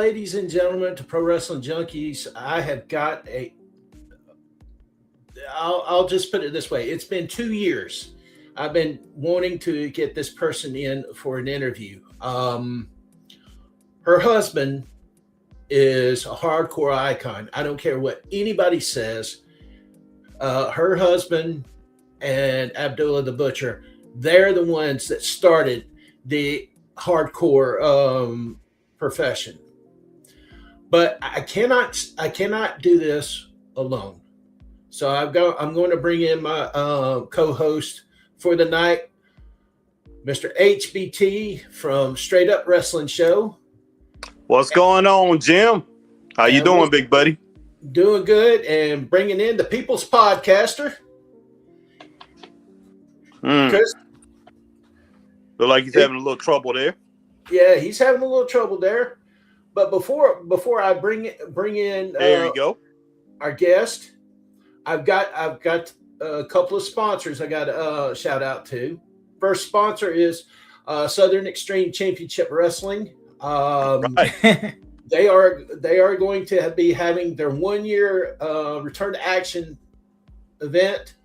ladies and gentlemen, to Pro Wrestling Junkies, I have got a. I'll just put it this way: it's been 2 years. I've been wanting to get this person in for an interview. Her husband is a hardcore icon. I don't care what anybody says. Her husband and Abdullah the Butcher, they're the ones that started the hardcore profession. But I cannot do this alone. So I'm going to bring in my co-host for the night, Mr. HBT from Straight Up Wrestling Show. What's going on, Jim? How you doing, big buddy? Doing good, and bringing in the People's Podcaster, Chris. Look like he's having a little trouble there. Yeah, he's having a little trouble there. But before I bring in there you go, our guest, I've got a couple of sponsors I got to shout out to. First sponsor is Southern Extreme Championship Wrestling. Right. They are going to be having their 1 year return to action event.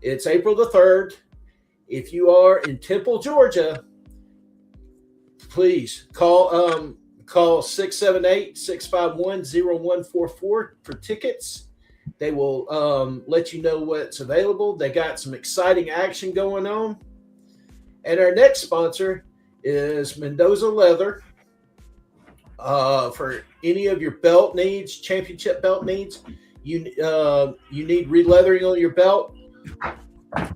It's April the 3rd. If you are in Temple, Georgia, please call 678-651-0144 for tickets. They will let you know what's available. They got some exciting action going on. And our next sponsor is Mendoza Leather. For any of your belt needs, championship belt needs, you need re-leathering on your belt,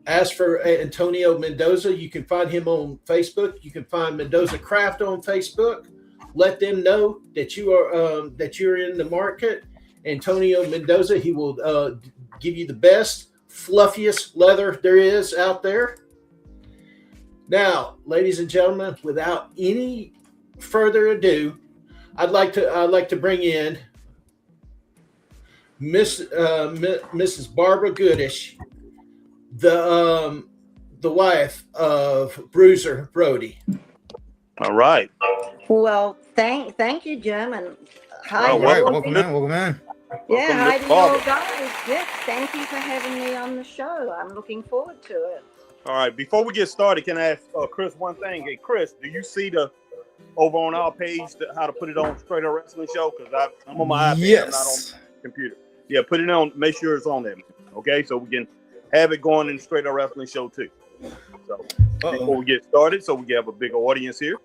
ask for Antonio Mendoza. You can find him on Facebook. You can find Mendoza Craft on Facebook. Let them know that you're in the market. Antonio Mendoza, he will give you the best, fluffiest leather there is out there. Now, ladies and gentlemen, without any further ado, I'd like to bring in Mrs. Barbara Goodish, the wife of Bruiser Brody. All right. Well, thank you, Jim, and hi. All right, welcome in. Yeah, hi to you all guys. Yes, thank you for having me on the show. I'm looking forward to it. All right. Before we get started, can I ask Chris one thing? Hey, Chris, do you see over on our page how to put it on Straight Up Wrestling Show? Because I'm on my iPad. Yes. I'm not on the computer. Yeah, put it on. Make sure it's on there. Okay, so we can have it going in the Straight Up Wrestling Show too. So before we get started, so we can have a bigger audience here.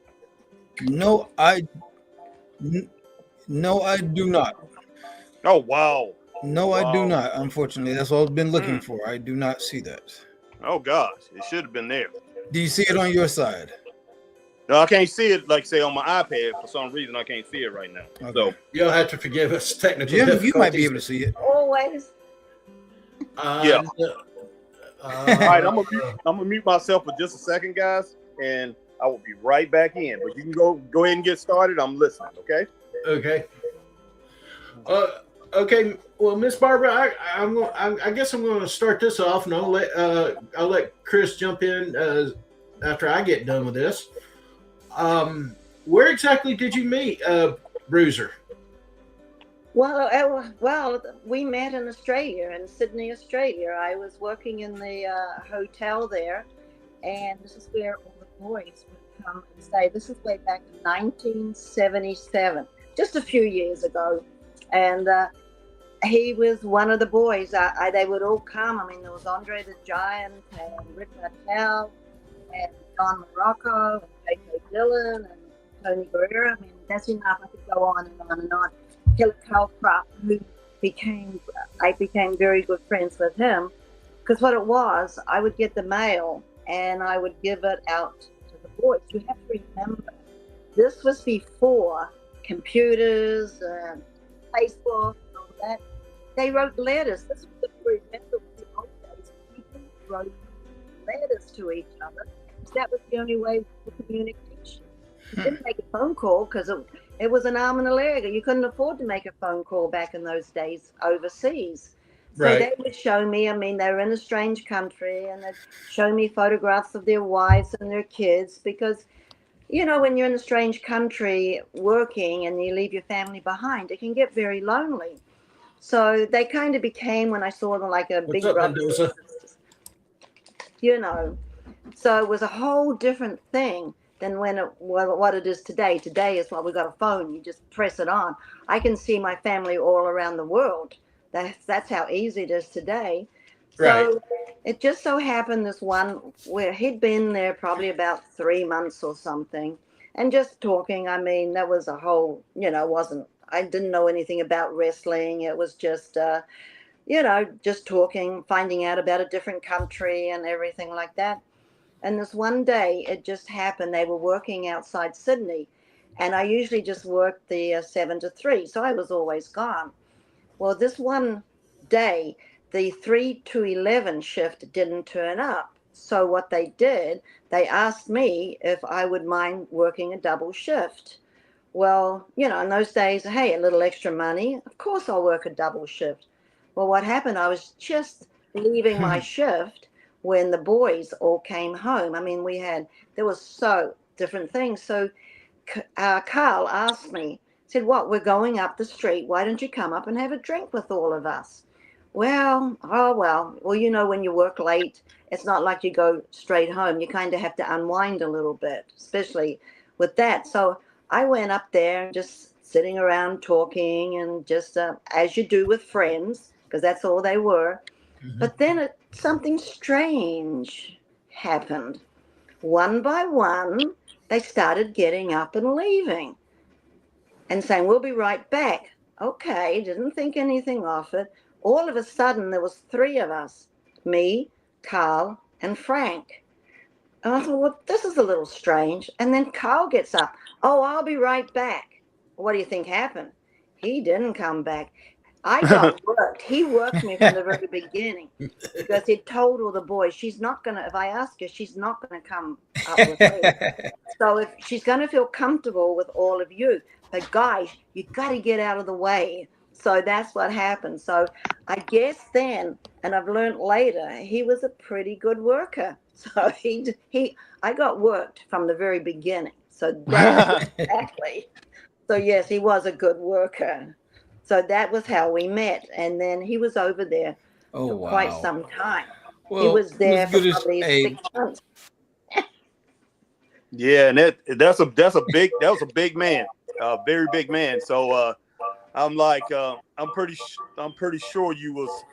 No, I do not. Oh wow. No, wow. I do not. Unfortunately, that's what I've been looking for. I do not see that. Oh gosh, it should have been there. Do you see it on your side? No, I can't see it. Like say on my iPad, for some reason I can't see it right now. Okay. So you don't have to forgive us technical Jim, difficulties. you might be able to see it. Always. Yeah. All right, I'm gonna mute myself for just a second, guys, and I will be right back in. But you can go ahead and get started. I'm listening. Okay. Okay. Okay. Well, Miss Barbara, I guess I'm going to start this off, and I'll let Chris jump in after I get done with this. Where exactly did you meet Bruiser? Well, we met in Australia, in Sydney, Australia. I was working in the hotel there, and this is where all the boys would come and stay. This is way back in 1977, just a few years ago. And he was one of the boys. They would all come. I mean, there was Andre the Giant and Rick Martel and Don Morocco and J.K. Dillon and Tony Guerrero. I mean, that's enough. I could go on and on and on. Killer Calcraft, I became very good friends with him, because what it was, I would get the mail and I would give it out to the boys. You have to remember, this was before computers and Facebook and all that. They wrote letters. This was the remember the old days. People wrote letters to each other. That was the only way for communication. You didn't make a phone call because it was an arm and a leg. You couldn't afford to make a phone call back in those days overseas. So Right. They would show me, I mean, they were in a strange country, and they'd show me photographs of their wives and their kids, because you know, when you're in a strange country working and you leave your family behind, it can get very lonely. So they kind of became, when I saw them, like a What's big up, brother, Mendoza? you know. So it was a whole different thing than what it is today. Today is we got a phone. You just press it on. I can see my family all around the world. That's how easy it is today. Right. So it just so happened this one where he'd been there probably about 3 months or something, and just talking. I mean, that was a whole, wasn't, I didn't know anything about wrestling. It was just, just talking, finding out about a different country and everything like that. And this one day, it just happened. They were working outside Sydney, and I usually just worked the 7 to 3, so I was always gone. Well, this one day, the 3 to 11 shift didn't turn up. So what they did, they asked me if I would mind working a double shift. Well, in those days, hey, a little extra money, of course I'll work a double shift. Well, what happened, I was just leaving my shift when the boys all came home. I mean, there was so different things. So Carl asked me, said, what, we're going up the street. Why don't you come up and have a drink with all of us? Well, when you work late, it's not like you go straight home. You kind of have to unwind a little bit, especially with that. So I went up there and just sitting around talking and just as you do with friends, because that's all they were. Mhm. But then something strange happened. One by one, they started getting up and leaving and saying, we'll be right back. Okay, didn't think anything of it. All of a sudden, there was 3 of us, me, Carl, and Frank. And I thought, well, this is a little strange. And then Carl gets up. Oh, I'll be right back. What do you think happened? He didn't come back. I got worked. He worked me from the very beginning because he told all the boys, if I ask her, she's not going to come up with me. So if she's going to feel comfortable with all of you, but guys, you got to get out of the way. So that's what happened. So I guess then, and I've learned later, he was a pretty good worker. So I got worked from the very beginning. So that's exactly. So yes, he was a good worker. So that was how we met. And then he was over there Oh, for quite wow. some time. He Well, was there Ms. for Goodish, probably hey, 6 months. Yeah, and that's a big man, very big man. So I'm like, I'm pretty sure you was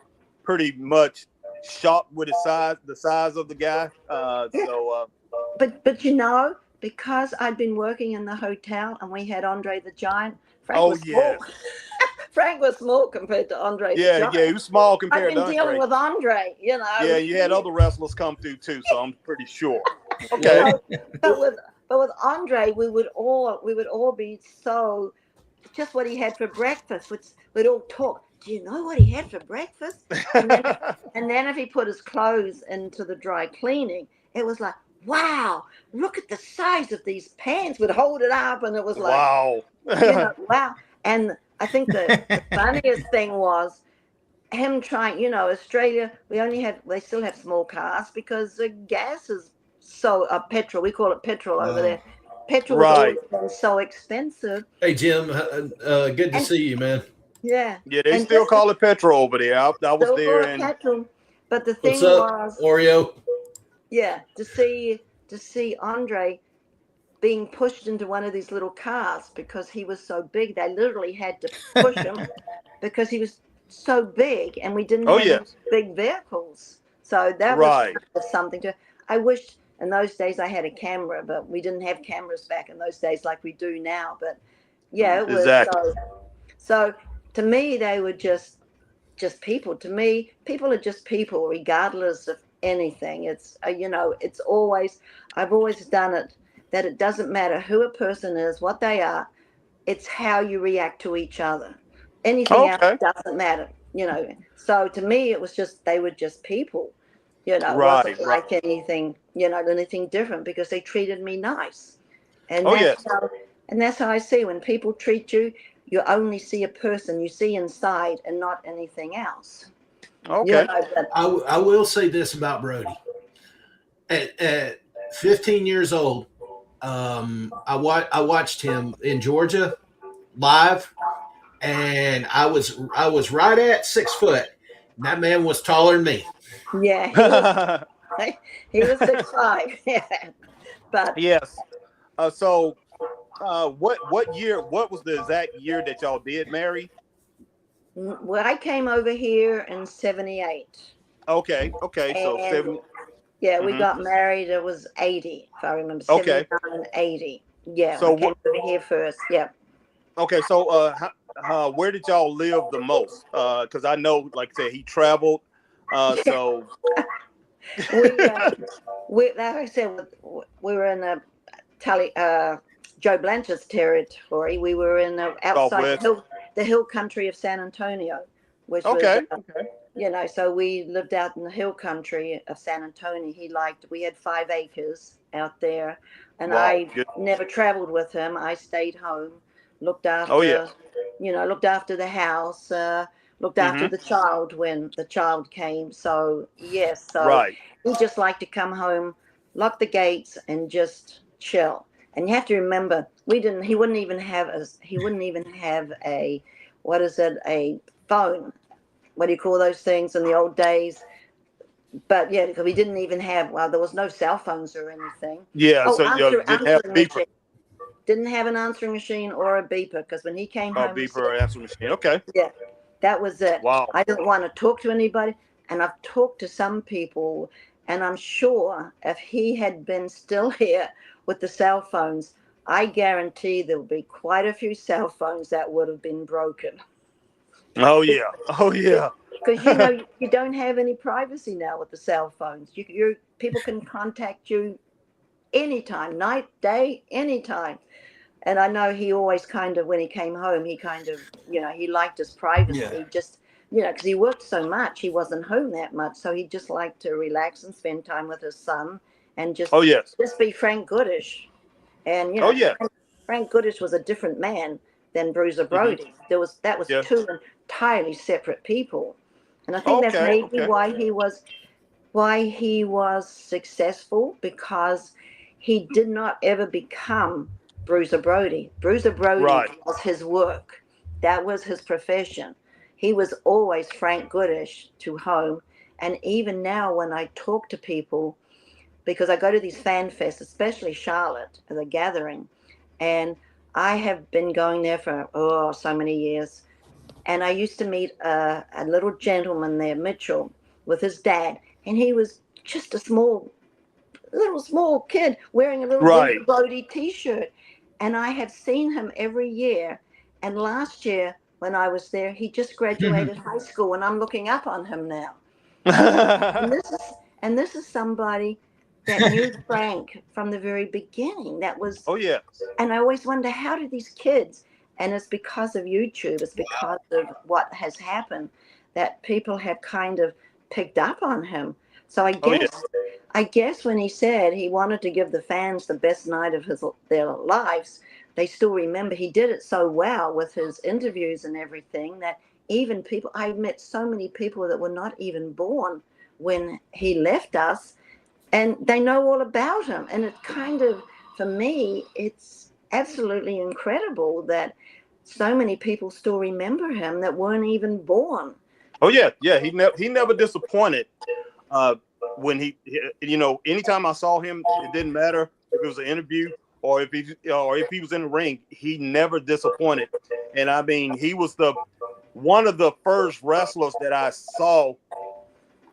pretty much shocked with the size of the guy. But because I'd been working in the hotel and we had Andre the Giant, Frank Oh was small. yes, Frank was small compared to Andre the yeah, Giant. he was small I've compared to been dealing Andre. with Andre, Yeah, you had other wrestlers come through too, so I'm pretty sure. Okay. So, but with Andre, we would all be so just what he had for breakfast. We'd all talk. Do you know what he had for breakfast? And then if he put his clothes into the dry cleaning, it was like, wow, look at the size of these pants. We'd hold it up, and it was like, Wow. wow. And I think the funniest thing was him trying, Australia, they still have small cars because the gas is so, petrol, we call it petrol over there. Petrol has Right. always been so expensive. Hey, Jim. Good to And see you, man. yeah. Yeah, they And still just call it petrol over there. I was still call there, it and petrol. But the What's thing up, was, Oreo? yeah, to see Andre being pushed into one of these little cars because he was so big, they literally had to push him because he was so big, and we didn't oh have yeah, any big vehicles. So that was right. kind of something to. I wish in those days I had a camera, but we didn't have cameras back in those days like we do now. But yeah, it was Exactly. so. So to me, they were just people. To me, people are just people, regardless of anything. It's always. I've always done it that it doesn't matter who a person is, what they are. It's how you react to each other. Anything else Okay. doesn't matter. So to me, it was just they were just people. It Right. wasn't Right. like anything different because they treated me nice, and Oh that's yes. how I see when people treat you. You only see a person, you see inside, and not anything else. Okay. But I will say this about Brody. At 15 years old, I watched him in Georgia live, and I was right at 6 foot. And that man was taller than me. Yeah, he was 6'5". Yeah, but Yes. So, what year? What was the exact year that y'all did marry? well, I came over here in '78, Okay. Okay. So and 70. yeah, we Hmm. got married. It was '80, if I remember, Okay. '79, '80. Yeah, So I came what? over here first. Yeah. Okay. So, where did y'all live the most? Because I know, like I said, he traveled. So. we like I said, we were in a Joe Blanchard's territory. We were in outside Southwest. the hill country of San Antonio, which was Okay. Okay. so we lived out in the hill country of San Antonio. We had 5 acres out there, and Wow. I Good. never traveled with him. I stayed home, looked Oh yeah. after, looked after the house, looked after Hmm. the child when the child came. So yes, so Right. he just liked to come home, lock the gates, and just chill. And you have to remember, he wouldn't even have a, what is it, a phone. What do you call those things in the old days? But yeah, because we didn't even have, well, there was no cell phones or anything. Yeah. Oh, So you didn't have answering beeper, machine. Didn't have an answering machine or a beeper, because when he came home, he beeper said, or answer machine. Okay. yeah, that was it. Wow. I didn't want to talk to anybody. And I've talked to some people, and I'm sure if he had been still here with the cell phones, I guarantee there would be quite a few cell phones that would have been broken. Oh yeah. Oh yeah. Because you don't have any privacy now with the cell phones. People can contact you anytime, night, day, anytime. And I know he always kind of, when he came home, he kind of, he liked his privacy. Yeah. He just, because he worked so much, he wasn't home that much. So he just liked to relax and spend time with his son, and just Oh yes. just be Frank Goodish. And Oh yeah. Frank Goodish was a different man than Bruiser Hmm. Brody. That was Yeah. two entirely separate people. And I think that's Okay. maybe Okay. why he was successful, because he did not ever become Bruiser Brody. Bruiser Brody Right. was his work. That was his profession. He was always Frank Goodish to home. And even now when I talk to people, because I go to these fan fests, especially Charlotte, as a gathering, and I have been going there for so many years. And I used to meet a little gentleman there, Mitchell, with his dad, and he was just a small kid wearing a little Right. Bruce Brody T-shirt, and I have seen him every year. And last year, when I was there, he just graduated high school, and I'm looking up on him now. And this is somebody that knew Frank from the very beginning. That was, Oh yeah. and I always wonder, how do these kids? And it's because of YouTube. It's because of what has happened that people have kind of picked up on him. So Oh yeah. I guess when he said he wanted to give the fans the best night of their lives, they still remember. He did it so well with his interviews and everything that even people, I met so many people that were not even born when he left us, and they know all about him. And it kind of, for me, it's absolutely incredible that so many people still remember him that weren't even born. Oh yeah. Yeah. He never disappointed. Uh, when anytime I saw him, it didn't matter if it was an interview or if he was in the ring. He never disappointed. And I mean, he was one of the first wrestlers that I saw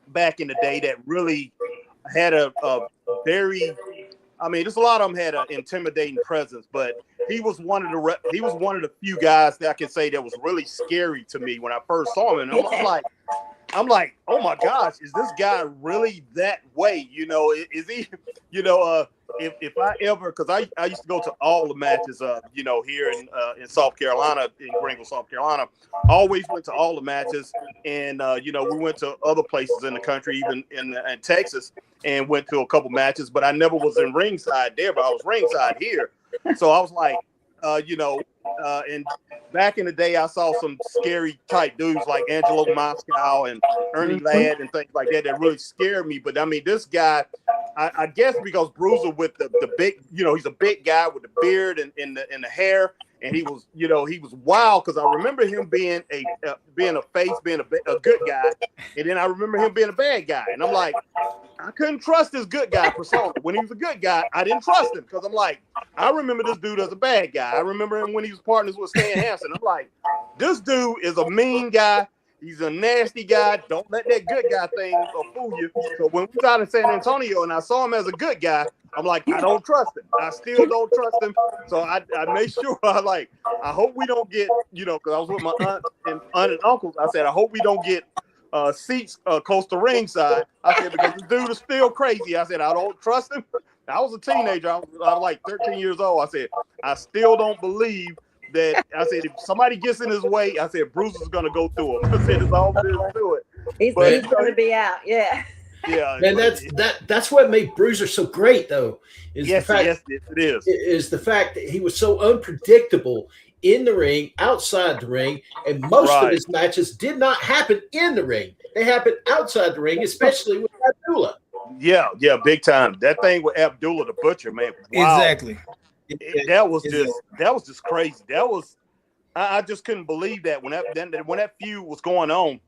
back in the day that really had a very, I mean, there's a lot of them had an intimidating presence, but he was one of the few guys that I can say that was really scary to me when I first saw him. And I'm like, oh my gosh, is this guy really that way? Is he, if I ever, because I used to go to all the matches, here in South Carolina, in Greenville, South Carolina, always went to all the matches. And, we went to other places in the country, even in Texas, and went to a couple matches, but I never was in ringside there, but I was ringside here. So I was like, and back in the day, I saw some scary type dudes like Angelo Moscow and Ernie Mhm. Ladd and things like that really scared me. But I mean, this guy, I guess because Bruiser with the big, he's a big guy with the beard and the hair, and he was wild because I remember him being a face, being a good guy, and then I remember him being a bad guy, and I'm like, I couldn't trust this good guy persona. When he was a good guy, I didn't trust him because I'm like, I remember this dude as a bad guy. I remember him when he was partners with Stan Hansen. I'm like, this dude is a mean guy. He's a nasty guy. Don't let that good guy thing fool you. So when we was out in San Antonio and I saw him as a good guy, I'm like, I don't trust him. I still don't trust him. So I made sure I hope we don't get, because I was with my aunt and uncles. I said, I hope we don't get seats close to ringside. I said, because the dude is still crazy. I said, I don't trust him. I was a teenager. I was like 13 years old. I said, I still don't believe that. I said, if somebody gets in his way, I said, Bruce is going to go through him. I said, it's all there is to it. He's going to be out. Yeah. Yeah. And that's what made Bruiser so great, though. Yes, it is. Is the fact that he was so unpredictable in the ring, outside the ring, and most of his matches did not happen in the ring. They happened outside the ring, especially with Abdullah. Yeah, big time. That thing with Abdullah the Butcher, man. Wow. Exactly. That was just crazy. That was I just couldn't believe that when that feud was going on.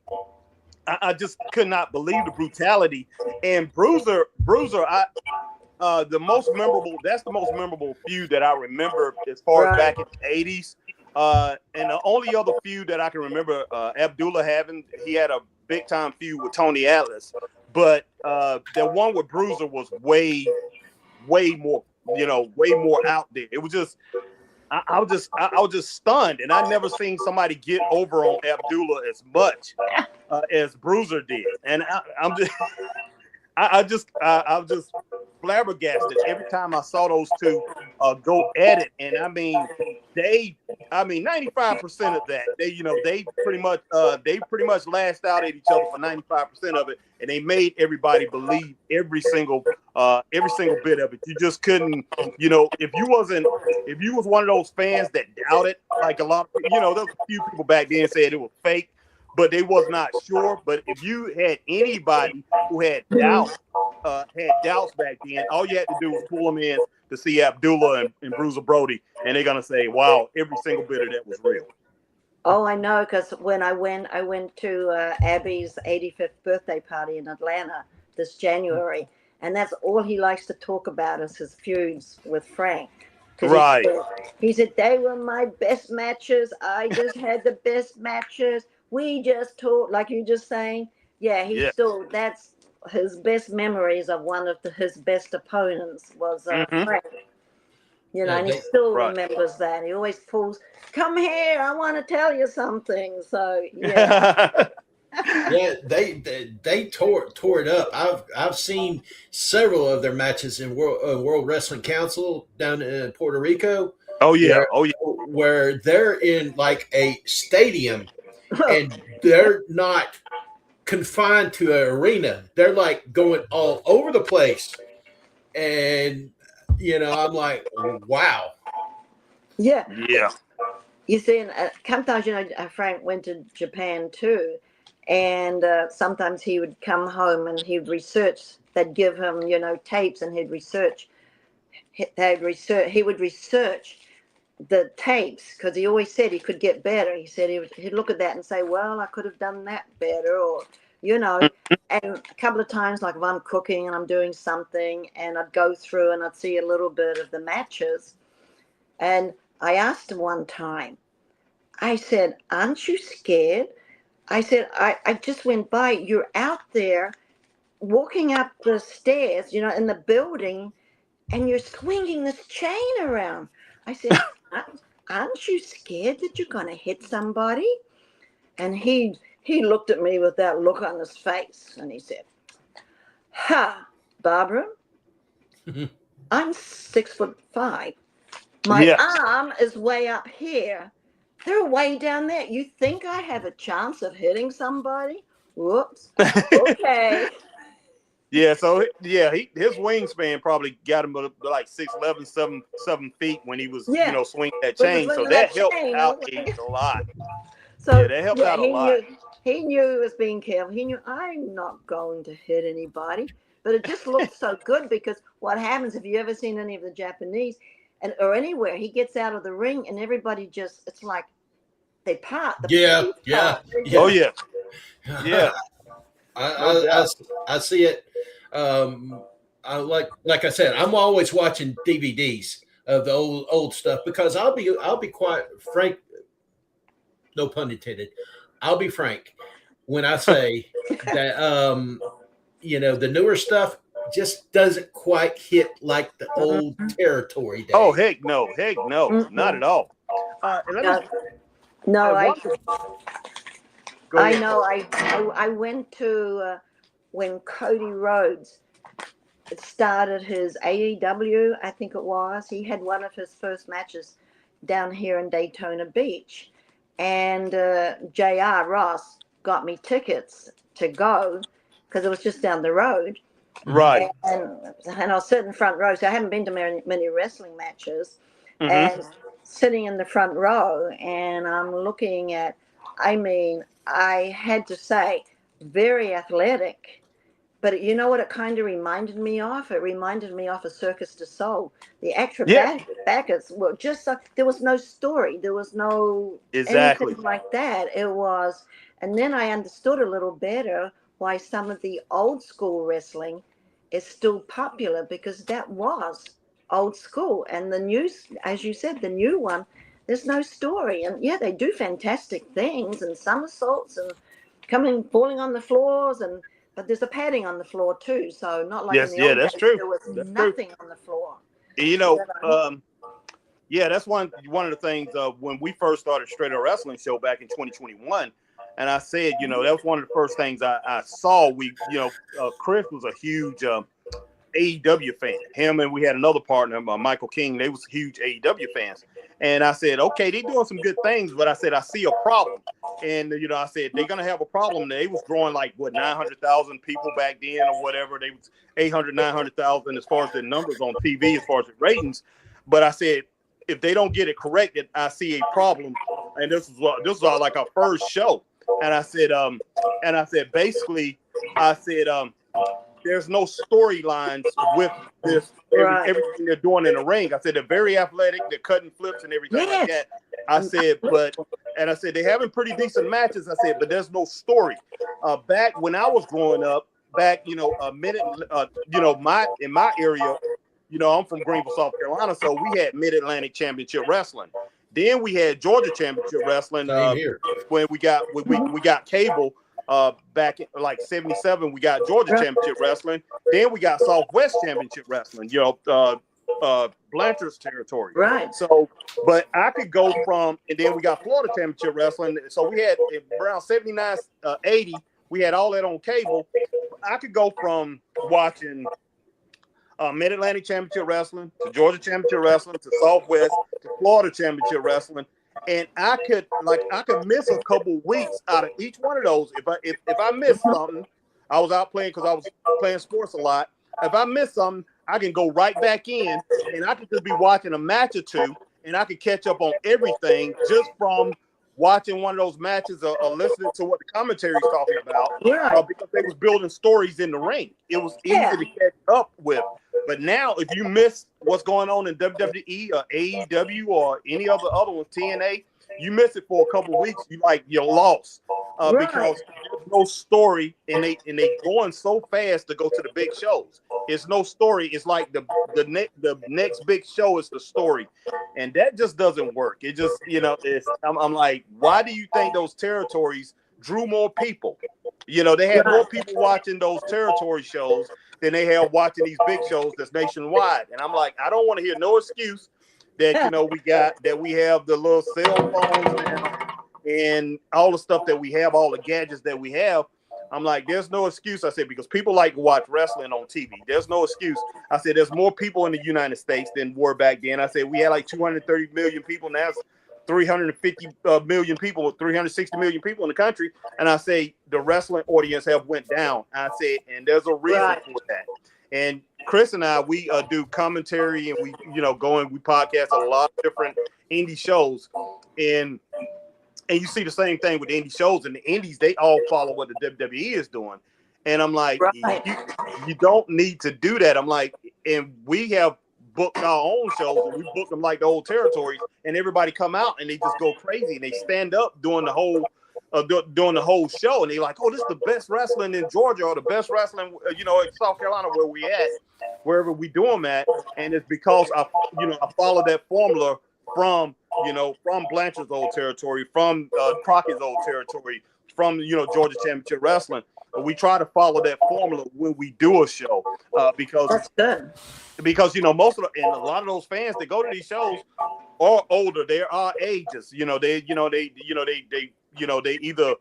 I just could not believe the brutality. And Bruiser, the most memorable feud that I remember as far as back in the 80s. And the only other feud that I can remember Abdullah having, he had a big time feud with Tony Atlas. But the one with Bruiser was way more, way more out there. It was just, I was just stunned, and I never seen somebody get over on Abdullah as much as Bruiser did. And I'm just flabbergasted every time I saw those two go at it. And I mean 95% of that, they pretty much lashed out at each other for 95% of it, and they made everybody believe every single bit of it. You just couldn't, if you was one of those fans that doubted, like a lot of, there was a few people back then said it was fake, but they was not sure. But if you had anybody who had doubts back then, all you had to do was pull them in to see Abdullah and Bruiser Brody, and they're gonna say, "Wow, every single bit of that was real." Oh, I know, because when I went to Abby's 85th birthday party in Atlanta this January, and that's all he likes to talk about is his feuds with Frank. Right. He said, they were my best matches. I just had the best matches. We just talked, like you just saying. Yeah, still, that's his best memories of one of his best opponents was Frank. And he still remembers that. He always pulls, come here, I want to tell you something. So, yeah. Yeah, they tore it up. I've seen several of their matches in World Wrestling Council down in Puerto Rico. Oh yeah, where they're in like a stadium, and they're not confined to an arena. They're like going all over the place, and I'm like, wow. Yeah. Yeah. You see, sometimes Frank went to Japan too. And sometimes he would come home and he'd research. They'd give him, tapes, and he'd research. He would research the tapes because he always said he could get better. He said he'd look at that and say, "Well, I could have done that better," or And a couple of times, like if I'm cooking and I'm doing something, and I'd go through and I'd see a little bit of the matches, and I asked him one time. I said, "Aren't you scared?" I said, I just went by. You're out there walking up the stairs, in the building, and you're swinging this chain around. I said, aren't you scared that you're going to hit somebody? And he looked at me with that look on his face, and he said, "Ha, Barbara, I'm 6'5". My arm is way up here. They're way down there. You think I have a chance of hitting somebody? Whoops. Okay." Yeah, so his wingspan probably got him to like 6'11", 7 feet when he was swinging that chain. So that helped out a lot. So that helped out a lot. He knew he was being careful. He knew I'm not going to hit anybody. but it just looks so good because what happens if you ever seen any of the Japanese or anywhere, he gets out of the ring and everybody just, it's like they part. The Yeah, police yeah, part. They yeah. Oh just- yeah, yeah. No doubt. I see it. I like I said, I'm always watching DVDs of the old stuff because I'll be quite frank, no pun intended. I'll be frank when I say that the newer stuff just doesn't quite hit like the old territory days. Oh heck no, not at all. And let me, No, I I wonder- Go ahead. know. I went to when Cody Rhodes started his AEW, I think it was. He had one of his first matches down here in Daytona Beach, and J.R. Ross got me tickets to go because it was just down the road. Right. And I was sitting front row, so I haven't been to many wrestling matches. Mm-hmm. And sitting in the front row, and I'm looking at, I mean, I had to say, very athletic. But you know what it kind of reminded me of? It reminded me of a Circus du Soleil. The acrobatics were just so, there was no story. There was no Exactly. anything like that. It was, and then I understood a little better why some of the old school wrestling is still popular, because that was old school. And the new, as you said, the new one, there's no story. And yeah, they do fantastic things and somersaults and falling on the floors, but there's a padding on the floor too. So not like Yes, in the old that's days, true. there was That's nothing on the floor. You know, yeah, that's one of the things when we first started Straight Up Wrestling Show back in 2021. And I said, that was one of the first things I saw. Chris was a huge AEW fan. Him and we had another partner, Michael King. They was huge AEW fans. And I said, okay, they're doing some good things, but I said, I see a problem. And, I said, they're going to have a problem. They was growing 900,000 people back then or whatever. They was 800, 900,000 as far as the numbers on TV, as far as the ratings. But I said, if they don't get it corrected, I see a problem. And this was like our first show. And I said, basically, there's no storylines with this, everything they're doing in the ring. I said, they're very athletic, they're cutting flips and everything like that. I said, they having pretty decent matches. I said, but there's no story. Back when I was growing up, in my area, I'm from Greenville, South Carolina, so we had Mid-Atlantic Championship Wrestling. Then we had Georgia Championship Wrestling when we got cable. Back in 77, we got Georgia Championship Wrestling. Then we got Southwest Championship Wrestling, Blanchard's territory. Right. So, but I could go from, and then we got Florida Championship Wrestling. So we had around 79, 80, we had all that on cable. I could go from watching Mid-Atlantic Championship Wrestling to Georgia Championship Wrestling to Southwest to Florida Championship Wrestling. And I could miss a couple weeks out of each one of those. If I missed something, I was out playing because I was playing sports a lot. If I missed something, I can go right back in, and I could just be watching a match or two, and I could catch up on everything just from watching one of those matches or listening to what the commentary is talking about. Because they was building stories in the ring. It was easy to catch up with. But now, if you miss what's going on in WWE or AEW or any other ones, TNA, you miss it for a couple of weeks, you're lost because there's no story, and they going so fast to go to the big shows. It's no story. It's like the next big show is the story, and that just doesn't work. It just I'm like, why do you think those territories drew more people? They had more people watching those territory shows than they have watching these big shows that's nationwide. And I'm like, I don't want to hear no excuse that we have the little cell phones now and all the stuff that we have, all the gadgets that we have. I'm like, there's no excuse. I said, because people like to watch wrestling on TV. There's no excuse. I said, there's more people in the United States than were back then. I said, we had 230 million people. Now it's 350 million people, 360 million people in the country. And I say the wrestling audience have went down. I said, and there's a reason for that. And Chris and I, we do commentary, and we, go and we podcast a lot of different indie shows. And you see the same thing with the indie shows. And the indies, they all follow what the WWE is doing. And I'm like, Right. you don't need to do that. I'm like, and we have booked our own shows, and we book them like the old territories, and everybody come out and they just go crazy and they stand up during the whole show, and they like, oh, this is the best wrestling in Georgia or the best wrestling, in South Carolina where we at, wherever we do them at. And it's because I follow that formula from Blanchard's old territory, from Crockett's old territory, from Georgia Championship Wrestling. We try to follow that formula when we do a show, because That's good. Because most of and a lot of those fans that go to these shows are older. They're our ages. They either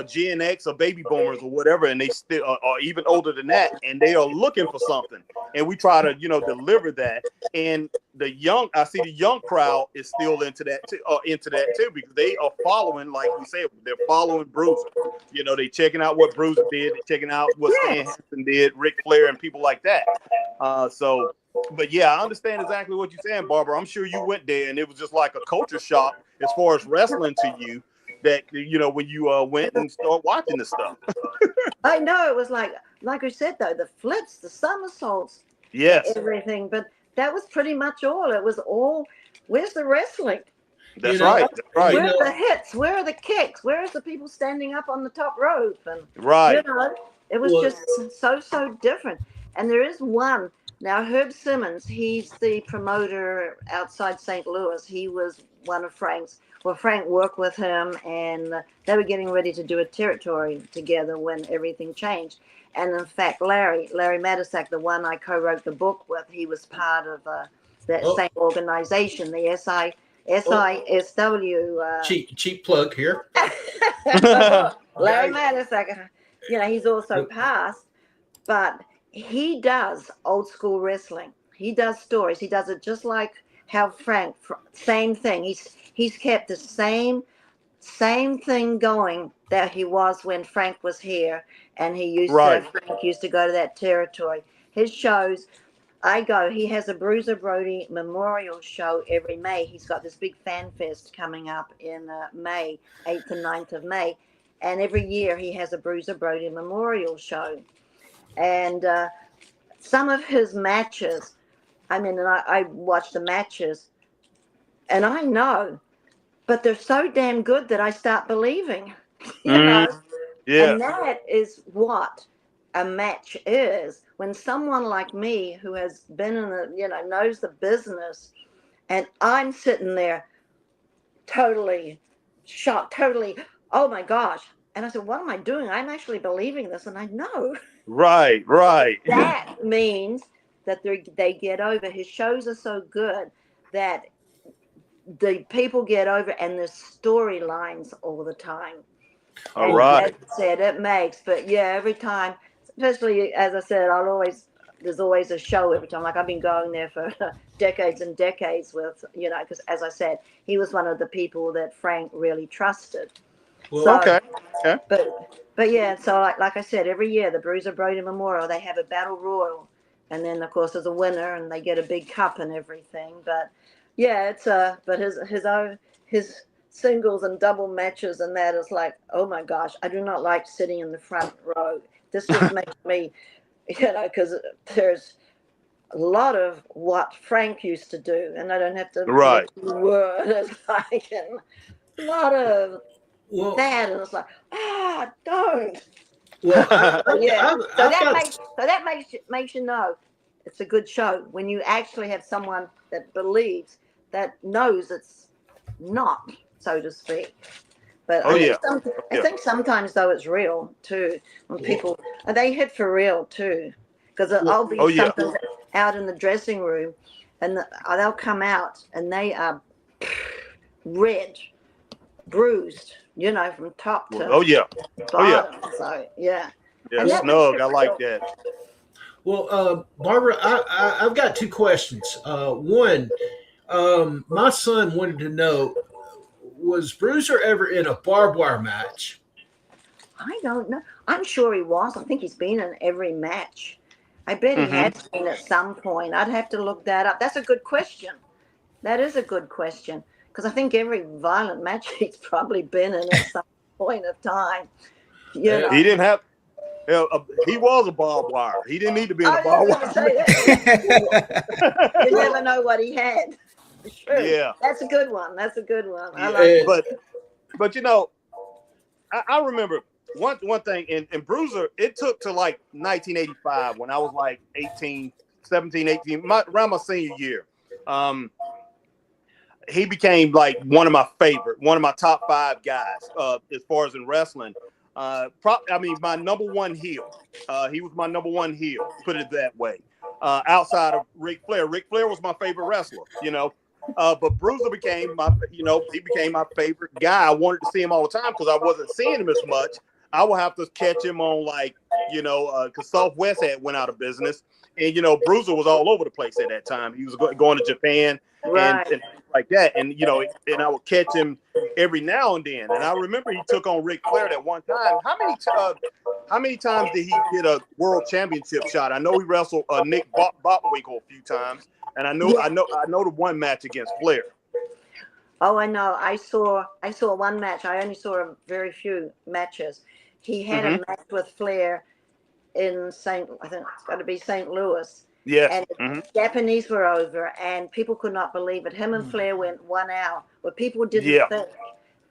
Gen X or baby boomers or whatever, and they still are even older than that, and they are looking for something. And we try to deliver that. And I see the young crowd is still into that too, because they are following, like we said, they're following Bruiser. They checking out what Bruiser did, they checking out what Stan Hansen did, Ric Flair, and people like that. But yeah, I understand exactly what you're saying, Barbara. I'm sure you went there and it was just like a culture shock as far as wrestling to you, that when you went and started watching this stuff. I know, it was like I said though, the flips, the somersaults, Yes, everything. But that was pretty much all. It was all. Where's the wrestling? that's right. That's right. Where are the hits? Where are the kicks? Where is the people standing up on the top rope? And Right. It was just so different. And there is one now. Herb Simmons, he's the promoter outside St. Louis. He was one of Frank's. Well, Frank worked with him, and they were getting ready to do a territory together when everything changed. And in fact, Larry Matisak, the one I co-wrote the book with, he was part of that same organization, the SISW. Cheap plug here. Larry Matisak, he's also passed, but he does old school wrestling. He does stories. He does it just like how Frank, same thing. He's kept the same thing going that he was when Frank was here, and Frank used to go to that territory. His shows, he has a Bruiser Brody memorial show every May. He's got this big fan fest coming up in May, 8th and 9th of May. And every year he has a Bruiser Brody memorial show. And some of his matches, I watch the matches, and I know, but they're so damn good that I start believing, Yeah. And that is what a match is. When someone like me, who has been in the, knows the business, and I'm sitting there totally shocked, totally, oh my gosh. And I said, what am I doing? I'm actually believing this, and I know. Right. That means that they get over. His shows are so good that the people get over, and there's storylines all the time. All right. As I said, it makes, but yeah, every time, especially as I said, there's always a show every time. Like I've been going there for decades and decades with, because as I said, he was one of the people that Frank really trusted. Well, So, okay. But yeah, so like I said, every year the Bruiser Brody Memorial, they have a battle royal, and then of course there's a winner, and they get a big cup and everything. But yeah, it's but his singles and double matches and that is like, oh my gosh, I do not like sitting in the front row. This just makes me, because there's a lot of what Frank used to do, and I don't have to Right. word. It's like a lot of that, and it's like, don't. Well, So that makes you know it's a good show when you actually have someone that believes, that knows it's not, so to speak. But I think sometimes though it's real too, when people, and they hit for real too, because I'll be something out in the dressing room, and they'll come out and they are red, bruised, from top to bottom. So yeah, snug. I like that. Well, Barbara, I've got two questions. One, my son wanted to know, was Bruiser ever in a barbed wire match? I don't know. I'm sure he was. I think he's been in every match. I bet he has been at some point. I'd have to look that up. That's a good question. That is a good question, because I think every violent match he's probably been in at some point of time. He didn't have He was a barbed wire. He didn't need to be in I a barbed was wire. going to say that. You never know what he had. True. Yeah. That's a good one. That's a good one. I Yeah. like it. But you know, I remember one thing in Bruiser, it took to like 1985 when I was like 17, 18, around my senior year. He became like one of my top 5 guys as far as in wrestling. My number one heel. He was my number one heel, put it that way. Outside of Ric Flair. Ric Flair was my favorite wrestler, you know. But Bruiser became he became my favorite guy. I wanted to see him all the time because I wasn't seeing him as much. I would have to catch him on because Southwest had went out of business. And, Bruiser was all over the place at that time. He was going to Japan and things like that. And, and I would catch him every now and then. And I remember he took on Ric Flair that one time. How many times did he get a world championship shot? I know he wrestled Nick Botwinkle a few times. And I know the one match against Flair. Oh, I know. I saw one match. I only saw a very few matches. He had a match with Flair in I think it's got to be St. Louis. Yes. And the Japanese were over, and people could not believe it. Him and Flair went 1 hour, but people didn't think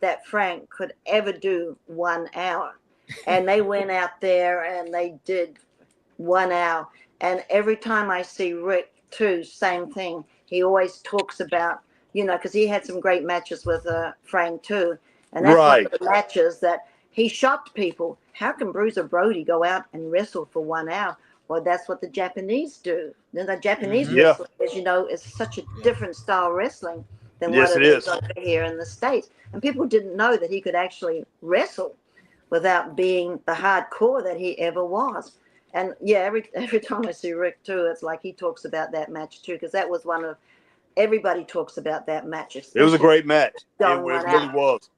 that Frank could ever do 1 hour. And they went out there and they did 1 hour. And every time I see Rick too, same thing. He always talks about, because he had some great matches with Frank too. And that's one of the matches that he shocked people. How can Bruiser Brody go out and wrestle for 1 hour? Well, that's what the Japanese do. Then the Japanese wrestling, as you know, is such a different style wrestling than what it is over here in the States. And people didn't know that he could actually wrestle without being the hardcore that he ever was. And every time I see Rick too, it's like he talks about that match too, because that was everybody talks about that match. It was a great match. It really was.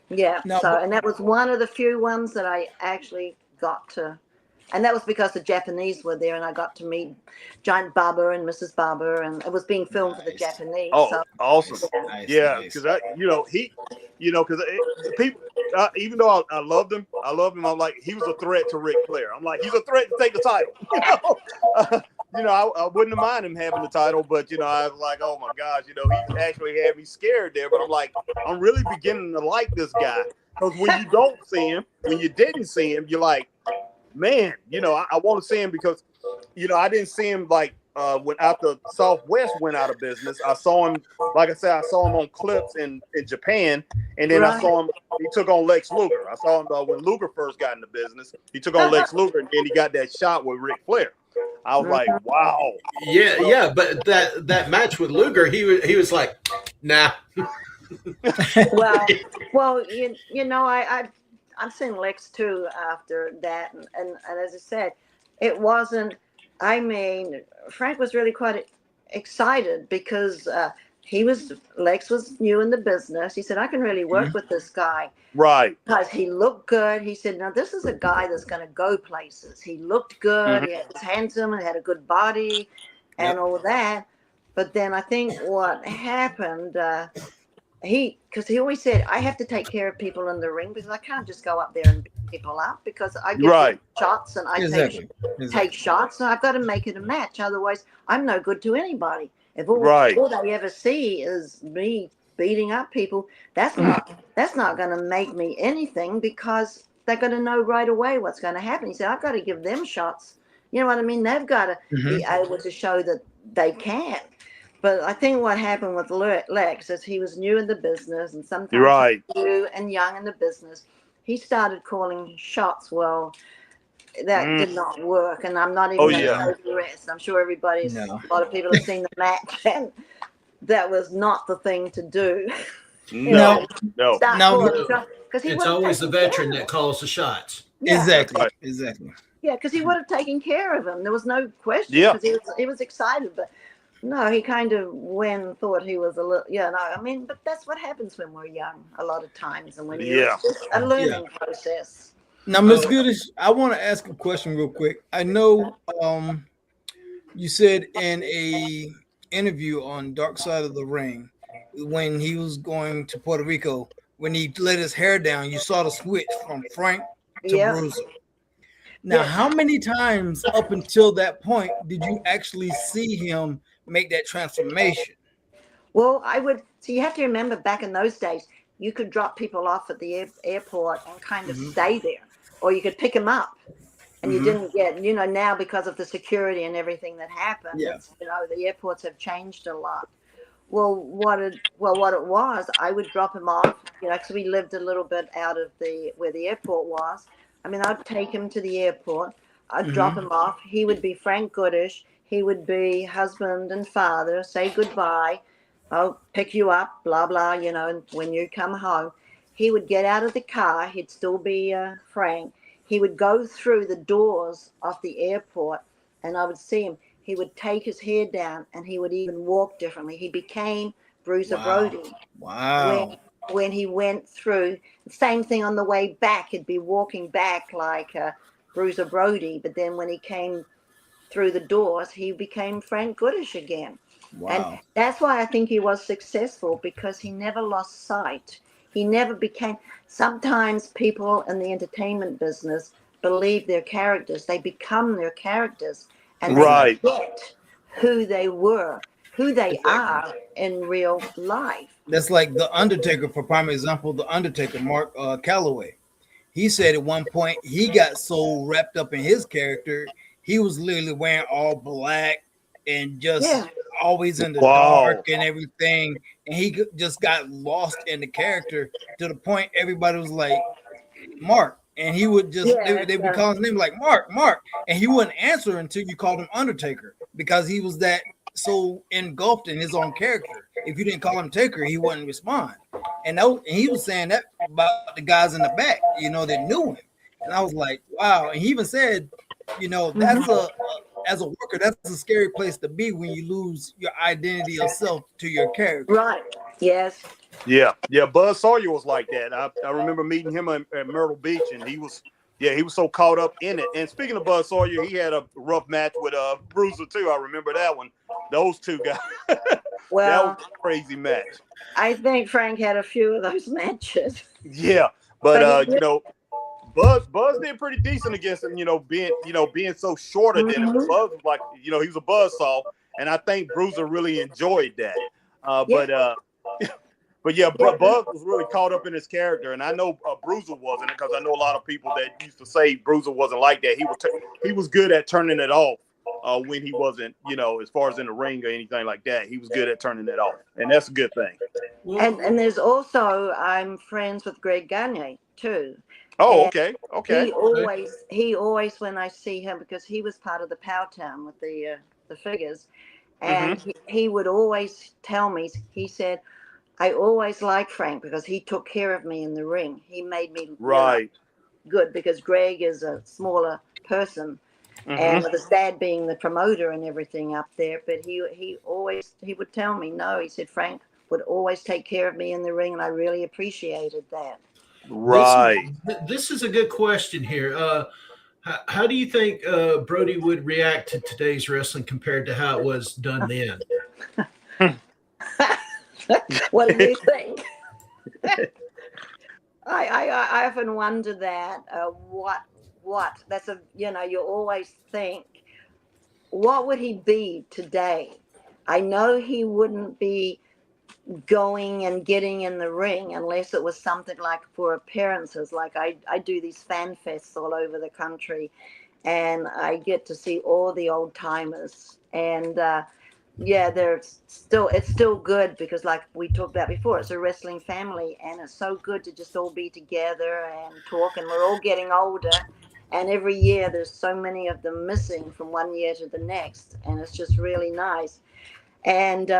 Yeah. And that was one of the few ones that I actually got to, and that was because the Japanese were there, and I got to meet Giant Baba and Mrs. Baba, and it was being filmed for the Japanese. Oh, awesome! Yeah, because because people, even though I loved him, I'm like, he was a threat to Ric Flair. I'm like, he's a threat to take the title. I wouldn't have minded him having the title, but I was like, oh my gosh, he actually had me scared there. But I'm like, I'm really beginning to like this guy, because when you don't see him, when you didn't see him, you're like, man, I want to see him because, I didn't see him like when after Southwest went out of business. I saw him, like I said, I saw him on clips in Japan, and then I saw him. He took on Lex Luger. I saw him when Luger first got into business. He took on Lex Luger, and then he got that shot with Ric Flair. I was like, wow. Yeah, but that match with Luger, he was like, nah. well, I've seen Lex too after that, and as I said, it wasn't. I mean, Frank was really quite excited because Lex was new in the business. He said, I can really work with this guy. Right. Because he looked good. He said, now this is a guy that's going to go places. He looked good. He was handsome and had a good body and all that. But then I think what happened, because he always said, I have to take care of people in the ring because I can't just go up there and beat people up because I get shots and I take shots. So I've got to make it a match. Otherwise, I'm no good to anybody. If all they ever see is me beating up people, that's not going to make me anything because they're going to know right away what's going to happen. He said, I've got to give them shots. You know what I mean? They've got to be able to show that they can. But I think what happened with Lex is he was new in the business, and sometimes new and young in the business. He started calling shots. Well, that did not work, and I'm not even going to go the rest. I'm sure a lot of people have seen the match, and that was not the thing to do. No. Because it's always the veteran that calls the shots. Yeah. Exactly. Yeah, because he would have taken care of him. There was no question. Because he was excited, but. No, he kind of thought he was a little, but that's what happens when we're young a lot of times. And when it's just a learning process. Now, Ms. Goodish, I want to ask a question real quick. I know you said in a interview on Dark Side of the Ring, when he was going to Puerto Rico, when he let his hair down, you saw the switch from Frank to Bruiser. Now, Yes. how many times up until that point did you actually see him make that transformation? Well, I would. So you have to remember, back in those days, you could drop people off at the airport and kind of Mhm. stay there, or you could pick them up, and you Mhm. didn't get. Now because of the security and everything that happened, Yeah. it's the airports have changed a lot. What it was, I would drop him off, because we lived a little bit out of the where the airport was. I mean, I'd take him to the airport, I'd drop Mhm. him off. He would be Frank Goodish. He would be husband and father, say goodbye. I'll pick you up, blah, blah, and when you come home. He would get out of the car. He'd still be Frank. He would go through the doors of the airport, and I would see him. He would take his hair down, and he would even walk differently. He became Bruiser Wow. Brody when Wow. when he went through. Same thing on the way back. He'd be walking back like Bruiser Brody, but then when he came through the doors, he became Frank Goodish again. And Wow. that's why I think he was successful, because he never lost sight. He never became. Sometimes people in the entertainment business believe their characters, they become their characters, and they Exactly. Right. forget who they were, who they Exactly. are in real life. That's like the Undertaker, for prime example. The Undertaker, Mark Calloway. He said at one point he got so wrapped up in his character, he was literally wearing all black and just Yeah. always in the Wow. dark and everything. And he just got lost in the character to the point everybody was like, Mark. And he would just, Yeah. they'd be calling his name like Mark, Mark. And he wouldn't answer until you called him Undertaker, because he was that so engulfed in his own character. If you didn't call him Taker, he wouldn't respond. And he was saying that about the guys in the back, that knew him. And I was like, wow. And he even said, that's Mhm. as a worker, that's a scary place to be when you lose your identity of self to your character. Right. Yes. Yeah, yeah. Buzz Sawyer was like that. I remember meeting him at Myrtle Beach, and he was so caught up in it. And speaking of Buzz Sawyer, he had a rough match with Bruiser too. I remember that one. Those two guys. That was Well, a crazy match. I think Frank had a few of those matches. Yeah, But but Buzz did pretty decent against him. Being so shorter than him. Mhm. Buzz was like, he was a buzzsaw, and I think Bruiser really enjoyed that. Yeah. But yeah, Yeah. Buzz was really caught up in his character, and I know Bruiser wasn't, because I know a lot of people that used to say Bruiser wasn't like that. He was good at turning it off when he wasn't, as far as in the ring or anything like that. He was good at turning it off, and that's a good thing. And there's also, I'm friends with Greg Gagne too. Oh, And okay, he okay. always when I see him, because he was part of the Powtown with the figures, Hmm. and he would always tell me, he said, I always liked Frank because he took care of me in the ring. He made me, Right. good, because Greg is a smaller person, Hmm. and with his dad being the promoter and everything up there. But he would tell me, no, he said, Frank would always take care of me in the ring, and I really appreciated that. This Right. this is a good question here. How do you think Brody would react to today's wrestling compared to how it was done then? What do you think? I often wonder that. What that's a you always think, what would he be today? I know he wouldn't be going and getting in the ring unless it was something like for appearances. Like I do these fan fests all over the country, and I get to see all the old timers. And yeah, it's still good, because like we talked about before, it's a wrestling family, and it's so good to just all be together and talk. And we're all getting older, and every year there's so many of them missing from one year to the next, and it's just really nice. And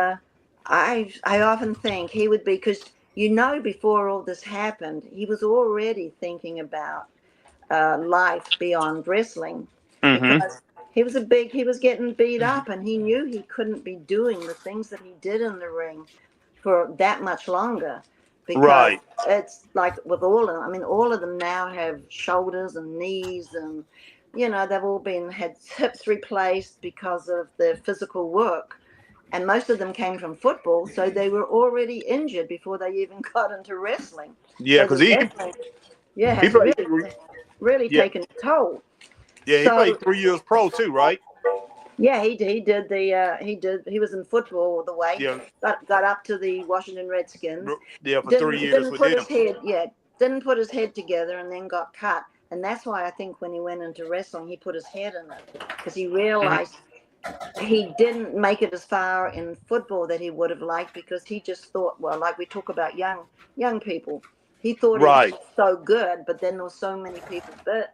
I often think he would be, because before all this happened, he was already thinking about life beyond wrestling, Hmm. because he was getting beat up, and he knew he couldn't be doing the things that he did in the ring for that much longer, because Right. it's like with all of them. I mean, all of them now have shoulders and knees, and they've all had hips replaced because of their physical work, and most of them came from football, so they were already injured before they even got into wrestling. Yeah, So because the wrestling, he has played. really Yeah. taken a toll. Yeah, he So played 3 years pro too, right? yeah, he was in football all the way. Yeah, Got up to the Washington Redskins. yeah, for 3 years Didn't with put them. his head didn't put his head together, and then got cut. And that's why I think when he went into wrestling, he put his head in it because he Mhm. realized he didn't make it as far in football that he would have liked, because he just thought, well, like we talk about young people, he thought he Right, was so good, but then there were so many people better,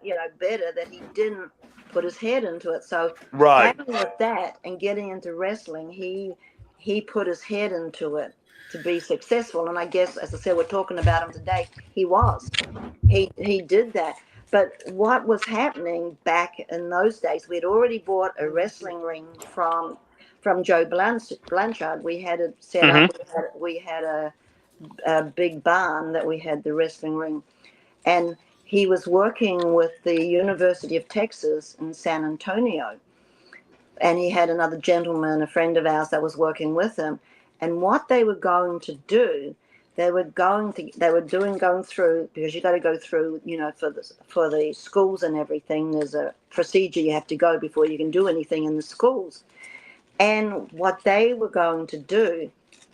that he didn't put his head into it. So right, having with that and getting into wrestling, he put his head into it to be successful. And I guess, as I said, we're talking about him today, he did that. But what was happening back in those days, we'd already bought a wrestling ring from Joe Blanchard. We had it set hmm up. We had a big barn that we had the wrestling ring, and he was working with the University of Texas in San Antonio, and he had another gentleman, a friend of ours, that was working with him. And what they were going to do, they were going through, because you got to go through, for the schools and everything. There's a procedure you have to go before you can do anything in the schools. And what they were going to do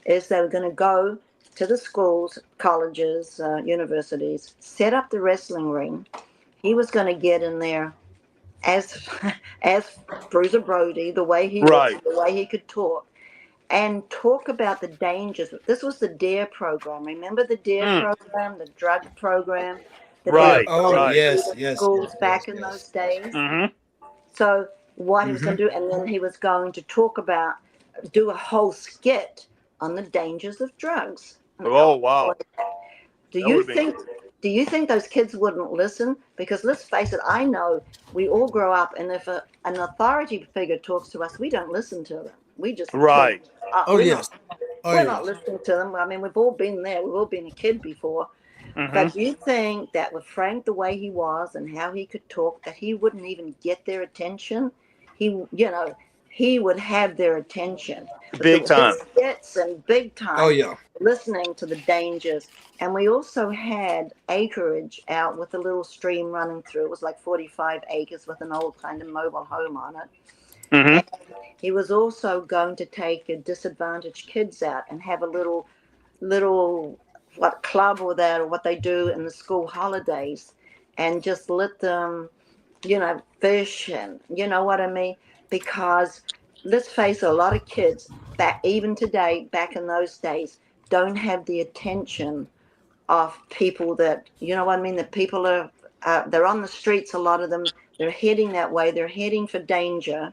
is they were going to go to the schools, colleges, universities, set up the wrestling ring. He was going to get in there as as Bruiser Brody, the way he looks, right, the way he could talk, and talk about the dangers. This was the DARE program. Remember the DARE mm, program, the drug program that they Yeah. were right, Oh, going right. through yes, the yes, yes, schools yes, back in yes. those days? hmm So what he was Hmm. going to do, and then he was going to talk about, do a whole skit on the dangers of drugs and Oh alcohol. wow, Do that would you have been think do you think those kids wouldn't listen? Because let's face it, I know we all grow up, and if an authority figure talks to us, we don't listen to them. We just turn. right. Oh, We're not. yes. Oh, We're not yes. listening to them. I mean, we've all been there. We've all been a kid before. hmm But you think that with Frank, the way he was and how he could talk, that he wouldn't even get their attention? He, he would have their attention with Big his time. skits and big Oh, time, yeah. listening to the dangers. And we also had acreage out with a little stream running through. It was like 45 acres with an old kind of mobile home on it. hmm And he was also going to take disadvantaged kids out and have a little what club or that, or what they do in the school holidays, and just let them fish, and you know what I mean, because let's face it, a lot of kids back even today, back in those days, don't have the attention of people that, you know what I mean, that people are they're on the streets, a lot of them, they're heading that way, they're heading for danger.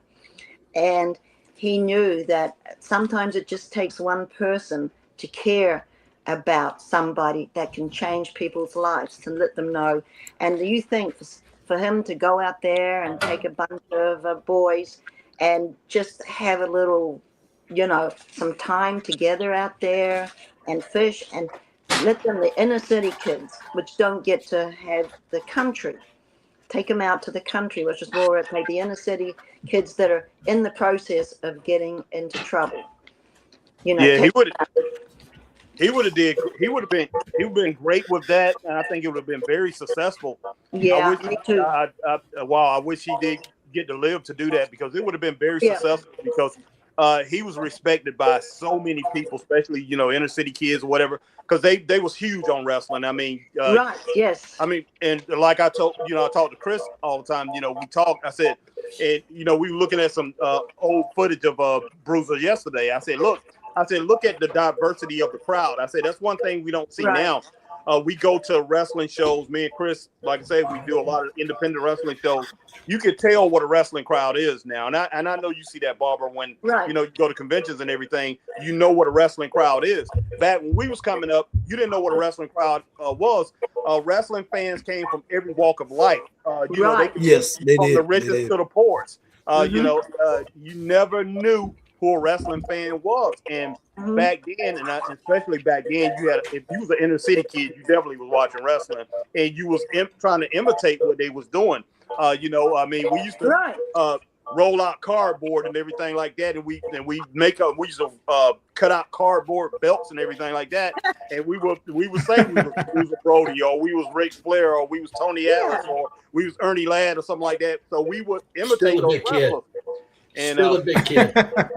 And he knew that sometimes it just takes one person to care about somebody that can change people's lives, to let them know. And do you think for him to go out there and take a bunch of boys and just have a little, some time together out there and fish, and let them, the inner city kids, which don't get to have the country, take them out to the country, which is more like the inner city kids that are in the process of getting into trouble. Yeah, Take he would have did he would have been great with that, and I think it would have been very successful. I yeah, wish me too. I wish he did get to live to do that, because it would have been very Yeah, successful, because he was respected by so many people, especially inner city kids or whatever, because they was huge on wrestling. right. Yes, And like I talk to Chris all the time. We talk. I said, and we were looking at some old footage of Bruiser yesterday. I said, look at the diversity of the crowd. I said, that's one thing we don't see right, now. We go to wrestling shows. Me and Chris, like I said, we do a lot of independent wrestling shows. You can tell what a wrestling crowd is now, and I know you see that, Barbara, when right, you go to conventions and everything. You know what a wrestling crowd is. Back when we was coming up, you didn't know what a wrestling crowd was. Wrestling fans came from every walk of life. They right. could be Yes, they from the did. They richest did. to the poorest. Mm-hmm, You never knew who a wrestling fan was. And mm-hmm. back then, especially back then, if you was an inner city kid, you definitely was watching wrestling, and you was trying to imitate what they was doing. We used to Right. roll out cardboard and everything like that, and we used to cut out cardboard belts and everything like that, and we would say we was a Brody, or we was Ric Flair, or we was Tony Atlas, or we was Ernie Ladd or something like that. So we would imitate those wrestlers. And still a big kid.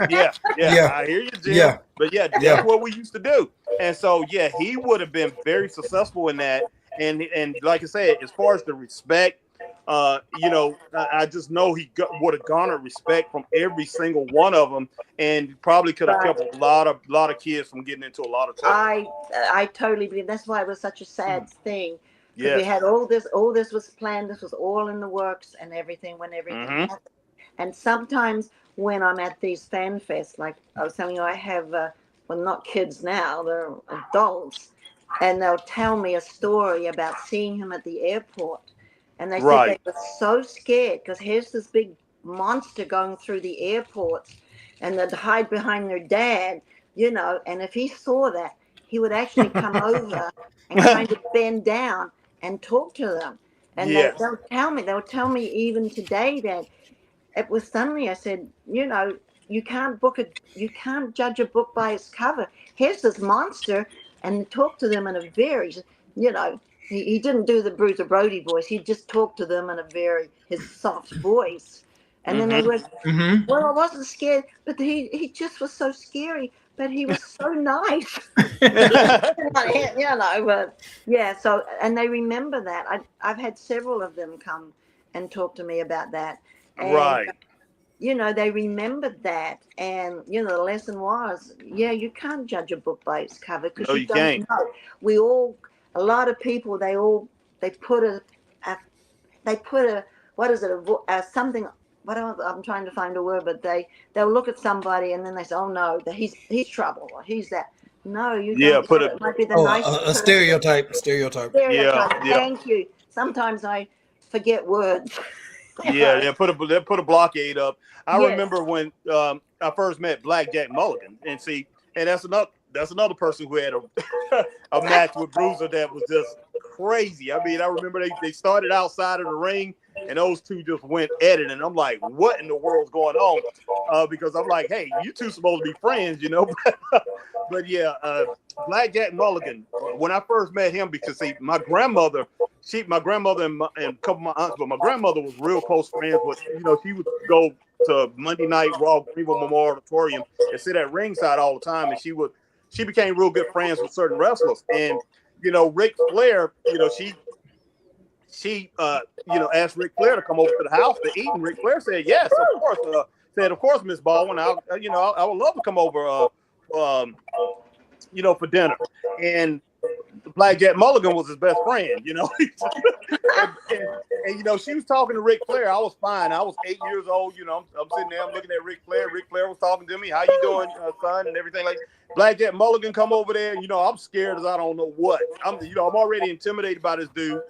Yeah, I hear you, Jim. Yeah. But that's what we used to do. And so he would have been very successful in that. And like I said, as far as the respect, I just know he would have garnered respect from every single one of them, and probably could have kept a lot of kids from getting into a lot of trouble. I totally believe that's why it was such a sad thing. Yeah, we had all this was planned. This was all in the works and everything. When everything happened. And sometimes when I'm at these fan fests, like I was telling you, I have not kids now, they're adults, and they'll tell me a story about seeing him at the airport. And they said they were so scared because here's this big monster going through the airports, and they'd hide behind their dad, and if he saw that, he would actually come over and kind of bend down and talk to them. And they'll tell me even today that it was suddenly, I said, you can't judge a book by its cover. Here's this monster, and talk to them in a very, he didn't do the Bruiser Brody voice. He just talked to them in his soft voice. And then they went, well, I wasn't scared, but he just was so scary, but he was so nice. So, and they remember that. I've had several of them come and talk to me about that. And, they remembered that. And, the lesson was, you can't judge a book by its cover because you don't know. A lot of people, they put something, I'm trying to find a word, but they'll look at somebody and then they say, oh no, he's trouble, or he's that. No, you don't. It might be the stereotype. Yeah. Thank you. Sometimes I forget words. They put a blockade up. I remember when I first met Blackjack Mulligan, and that's another person who had a match with Bruiser that was just crazy. I mean, I remember they started outside of the ring, and those two just went at it, and I'm like, what in the world's going on? Because I'm like, hey, you two supposed to be friends, But Blackjack Mulligan, when I first met him, because my grandmother and a couple of my aunts, but my grandmother was real close friends with, she would go to Monday Night Raw, Greenville Memorial Auditorium, and sit at ringside all the time, and she became real good friends with certain wrestlers. And, Ric Flair, she asked Ric Flair to come over to the house to eat, and Ric Flair said, yes, of course. Of course, Miss Baldwin, I would love to come over, for dinner. And Blackjack Mulligan was his best friend, and she was talking to Ric Flair. I was fine. I was 8 years old. I'm sitting there, I'm looking at Ric Flair. Ric Flair was talking to me. How you doing, son, and everything like that. Blackjack Mulligan come over there. I'm scared as I don't know what. I'm already intimidated by this dude,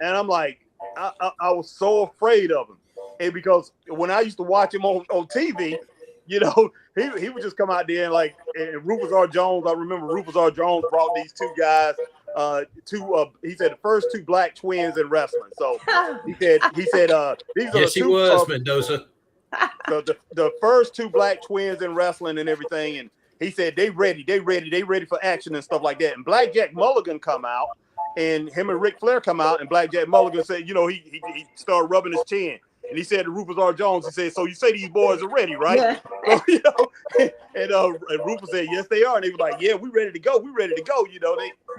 and I'm like, I was so afraid of him, and because when I used to watch him on TV, he would just come out there and Rufus R. Jones. I remember Rufus R. Jones brought these two guys. He said the first two black twins in wrestling. So he said these are yes, he was Mendoza. The first two black twins in wrestling and everything, and he said they ready for action and stuff like that. And Blackjack Mulligan come out, and him and Ric Flair come out, and Blackjack Mulligan said, he started rubbing his chin. And he said to Rufus R. Jones, he said, so you say these boys are ready, right? Yeah. So, and Rufus said, yes, they are. And they were like, yeah, we ready to go.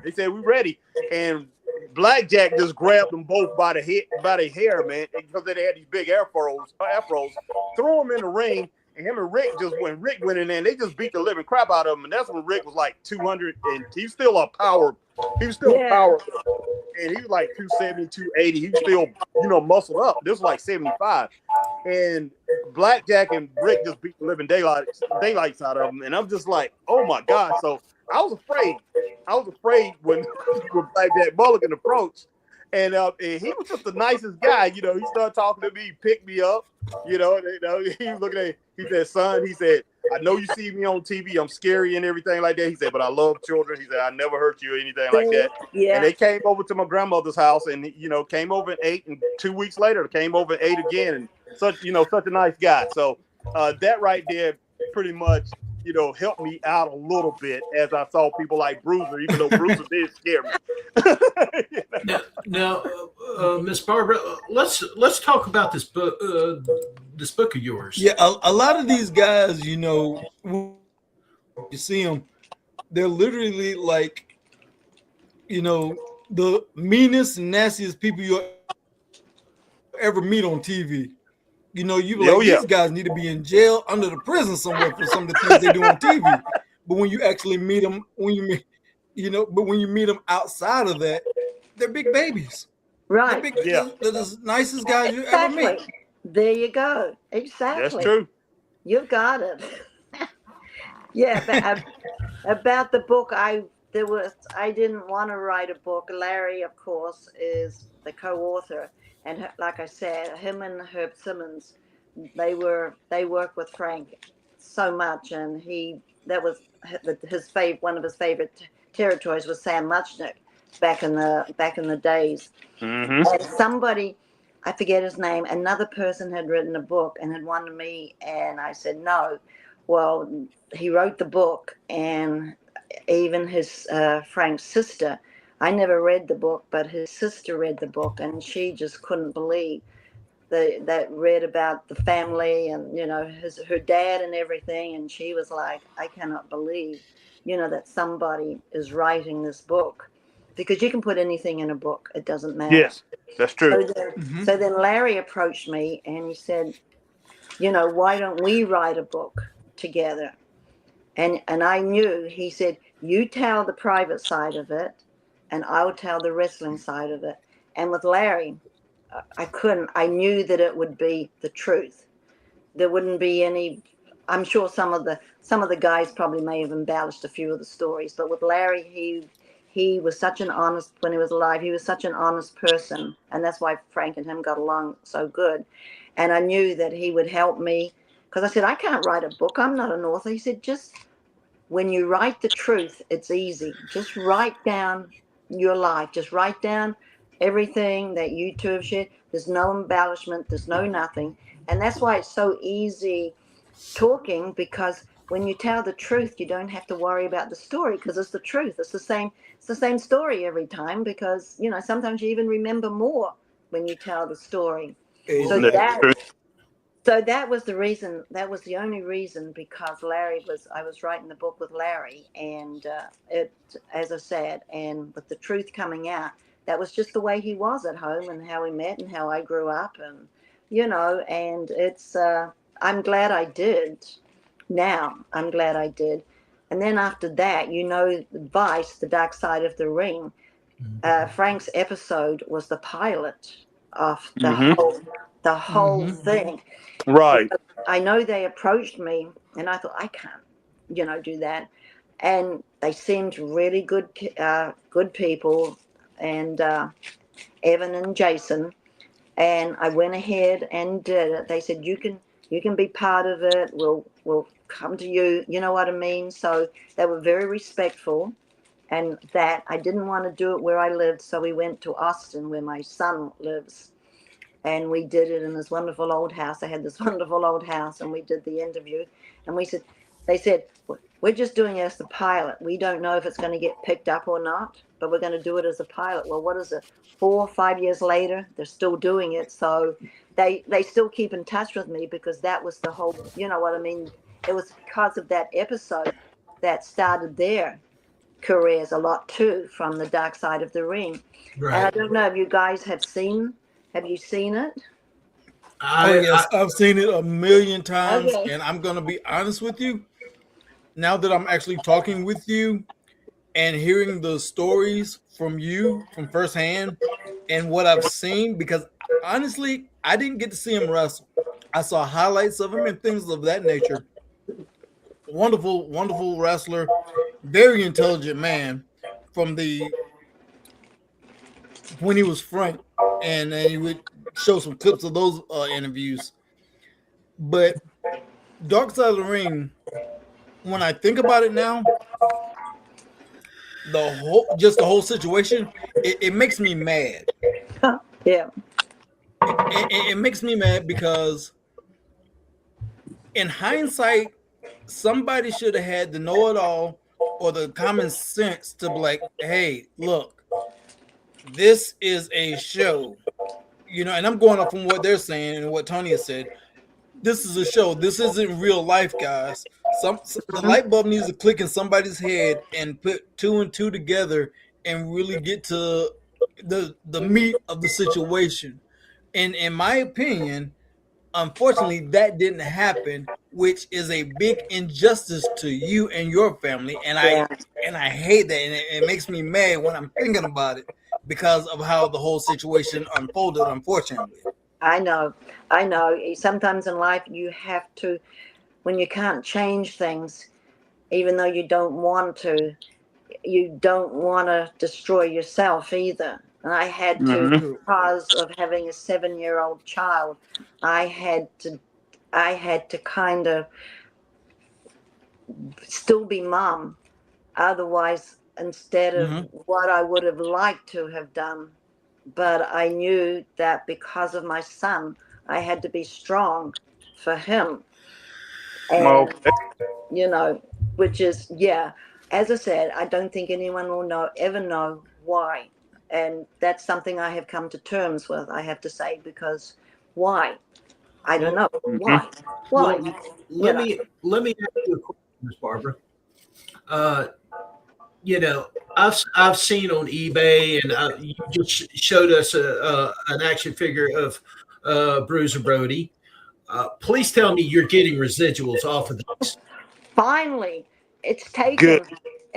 They said, we ready. And Blackjack just grabbed them both by the hair, man, because they had these big afros, threw them in the ring. And him and Rick when Rick went in there, and they just beat the living crap out of him. And that's when Rick was like 200, and he's still a power. He was still power, and he was like 270, 280. He was still, muscled up. This was like 75. And Blackjack and Rick just beat the living daylights out of him. And I'm just like, oh my God. So I was afraid. when Blackjack Mulligan approached. And he was just the nicest guy. He started talking to me, he picked me up. He was looking at, he said, son, he said, I know you see me on TV. I'm scary and everything like that. He said, but I love children. He said, I never hurt you or anything like that. Yeah. And they came over to my grandmother's house and, came over and ate. And 2 weeks later, came over and ate again. And such a nice guy. So that right there pretty much, helped me out a little bit as I saw people like Bruiser, even though Bruiser did scare me. Now, Miss Barbara, let's talk about this book of yours. Yeah, a lot of these guys, when you see them, they're literally like, the meanest, nastiest people you'll ever meet on TV. These guys need to be in jail, under the prison somewhere for some of the things they do on TV. But when you actually meet them, when you meet them outside of that, they're big babies. Right. They're the nicest guys you ever meet. There you go. Exactly. That's true. You've got it. Yeah, about the book, I didn't want to write a book. Larry, of course, is the co-author, and like I said, him and Herb Simmons, they worked with Frank so much, and one of his favorite territories was Sam Muchnick back in the days. Mm-hmm. And somebody, I forget his name, another person had written a book and had wanted me, and I said no. Well, he wrote the book, and even his Frank's sister, I never read the book, but his sister read the book, and she just couldn't believe that read about the family and her dad and everything, and she was like, I cannot believe that somebody is writing this book, because you can put anything in a book, it doesn't matter. Yes, that's true. So then Larry approached me and he said, why don't we write a book together? And I knew, he said, you tell the private side of it and I'll tell the wrestling side of it. And with Larry, I knew that it would be the truth. There wouldn't be any, I'm sure some of the guys probably may have embellished a few of the stories, but with Larry, he was such an honest, when he was alive, he was such an honest person. And that's why Frank and him got along so good. And I knew that he would help me, because I said, I can't write a book. I'm not an author. He said, just when you write the truth, it's easy. Just write down your life. Just write down everything that you two have shared. There's no embellishment. There's no nothing. And that's why it's so easy talking, because when you tell the truth, you don't have to worry about the story, because it's the truth. It's the same story every time, because, sometimes you even remember more when you tell the story. So that was the reason. That was the only reason, because I was writing the book with Larry, and it, as I said, and with the truth coming out, that was just the way he was at home and how we met and how I grew up, and and it's. I'm glad I did. Now I'm glad I did. And then after that, Vice, The Dark Side of the Ring. Frank's episode was the pilot of the whole thing. Right. I know they approached me, and I thought, I can't, do that. And they seemed really good people, and Evan and Jason. And I went ahead and did it. They said, you can be part of it. We'll come to you. You know what I mean? So they were very respectful. And that I didn't want to do it where I lived, so we went to Austin, where my son lives. And we did it in this wonderful old house. I had this wonderful old house, and we did the interview. And they said, we're just doing it as the pilot. We don't know if it's going to get picked up or not, but we're going to do it as a pilot. Well, what is it? 4 or 5 years later, they're still doing it. So they still keep in touch with me, because that was the whole, you know what I mean? It was because of that episode that started their careers a lot too, from The Dark Side of the Ring. Right. And I don't know if you guys have you seen it? I've seen it a million times. Okay. And I'm going to be honest with you. Now that I'm actually talking with you and hearing the stories from you from firsthand and what I've seen, because honestly, I didn't get to see him wrestle. I saw highlights of him and things of that nature. Wonderful, wonderful wrestler, very intelligent man from when he was Frank, and he would show some clips of those interviews. But Dark Side of the Ring when I think about it now, the whole situation, it makes me mad. Yeah. It makes me mad because in hindsight, somebody should have had the know-it-all or the common sense to be like, hey, look, this is a show. And I'm going off from what they're saying and what Tony has said. This is a show. This isn't real life, guys. The light bulb needs to click in somebody's head and put two and two together and really get to the meat of the situation. And in my opinion, unfortunately, that didn't happen, which is a big injustice to you and your family. And I hate that, and it makes me mad when I'm thinking about it because of how the whole situation unfolded. Unfortunately, I know. Sometimes in life you have to, when you can't change things, even though you don't want to destroy yourself either. And I had to, because of having a 7-year-old child, I had to kind of still be mom. Otherwise, instead of what I would have liked to have done, but I knew that because of my son, I had to be strong for him. And, which is, as I said, I don't think anyone will ever know why. And that's something I have come to terms with, I have to say, because why? I don't know. Why? Well, let me ask you a question, Ms. Barbara. I've seen on eBay, and you just showed us an action figure of Bruiser Brody. Please tell me you're getting residuals off of this. Finally, it's taken.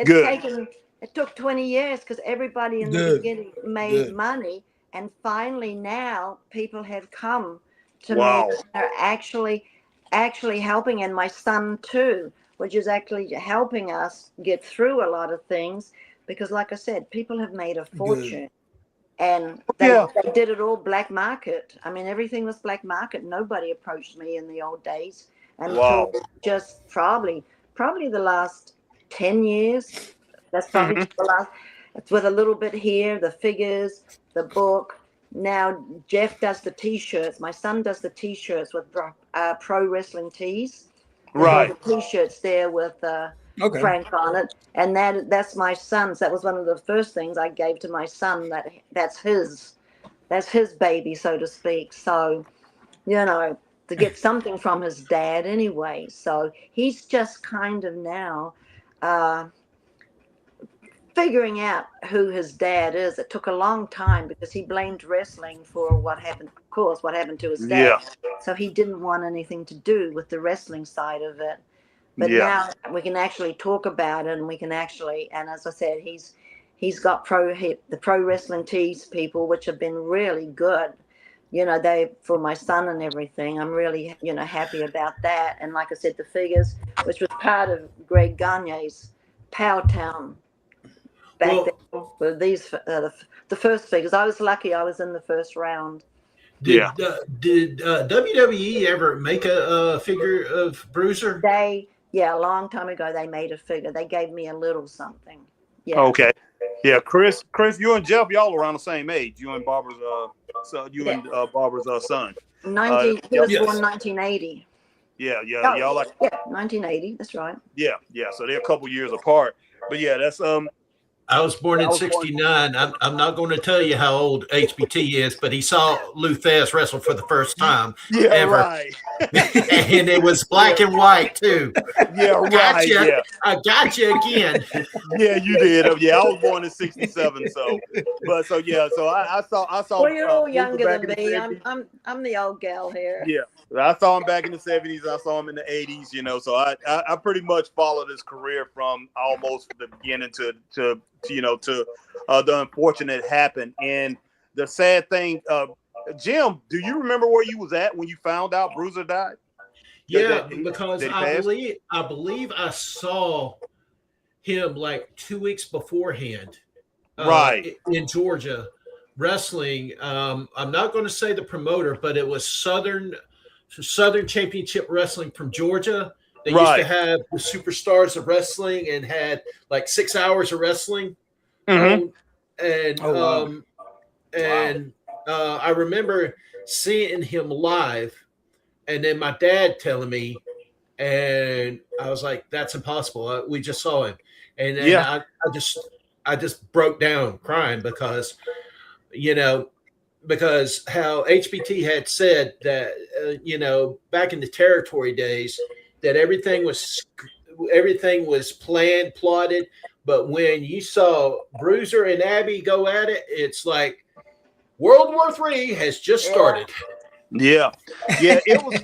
Good. It took 20 years because everybody in the beginning made money, and finally now people have come to me. They're actually helping, and my son too, which is actually helping us get through a lot of things, because like I said, people have made a fortune. And they did it all black market. I mean, everything was black market. Nobody approached me in the old days until just probably the last 10 years. That's probably just the last. It's with a little bit here, the figures, the book. Now Jeff does the T-shirts. My son does the T-shirts with pro wrestling tees. Right. The T-shirts there with Frank on it, and that's my son's. That was one of the first things I gave to my son. That's his baby, so to speak. So, to get something from his dad anyway. So he's just kind of now figuring out who his dad is. It took a long time because he blamed wrestling for what happened. Of course, what happened to his dad. So he didn't want anything to do with the wrestling side of it. But now we can actually talk about it, and we can actually, and as I said, he's got the pro wrestling tees people, which have been really good. They, for my son and everything, I'm really, happy about that. And like I said, the figures, which was part of Greg Gagne's Powtown back then, were these the first figures. I was lucky; I was in the first round. Did WWE ever make a figure of Bruiser? A long time ago, they made a figure. They gave me a little something. Yeah. Okay. Yeah, Chris, you and Jeff, y'all around the same age. You and Barbara's Barbara's son. He was born 1980. Yeah, y'all like 1980. That's right. Yeah. So they're a couple years apart. But yeah, that's I was born in 69. I'm not going to tell you how old HBT is, but he saw Lou Thesz wrestle for the first time ever. Right. And it was black and white, too. Yeah, right. Yeah. I got you again. Yeah, you did. Yeah, I was born in 67. So I saw. Well, you're all younger than me. I'm the old gal here. Yeah. I saw him back in the 70s. I saw him in the 80s, so I pretty much followed his career from almost the beginning to the unfortunate happened. And the sad thing, Jim, do you remember where you was at when you found out Bruiser died? Because I believe I saw him like 2 weeks beforehand, right, in Georgia, wrestling. I'm not going to say the promoter, but it was Southern Championship Wrestling from Georgia, They used to have the superstars of wrestling and had like 6 hours of wrestling. And I remember seeing him live, and then my dad telling me, and I was like, "That's impossible. We just saw him," and then I just broke down crying because because how HBT had said that back in the territory days that everything was planned, plotted, but when you saw Bruiser and Abby go at it, it's like World War III has just started. Yeah, it was.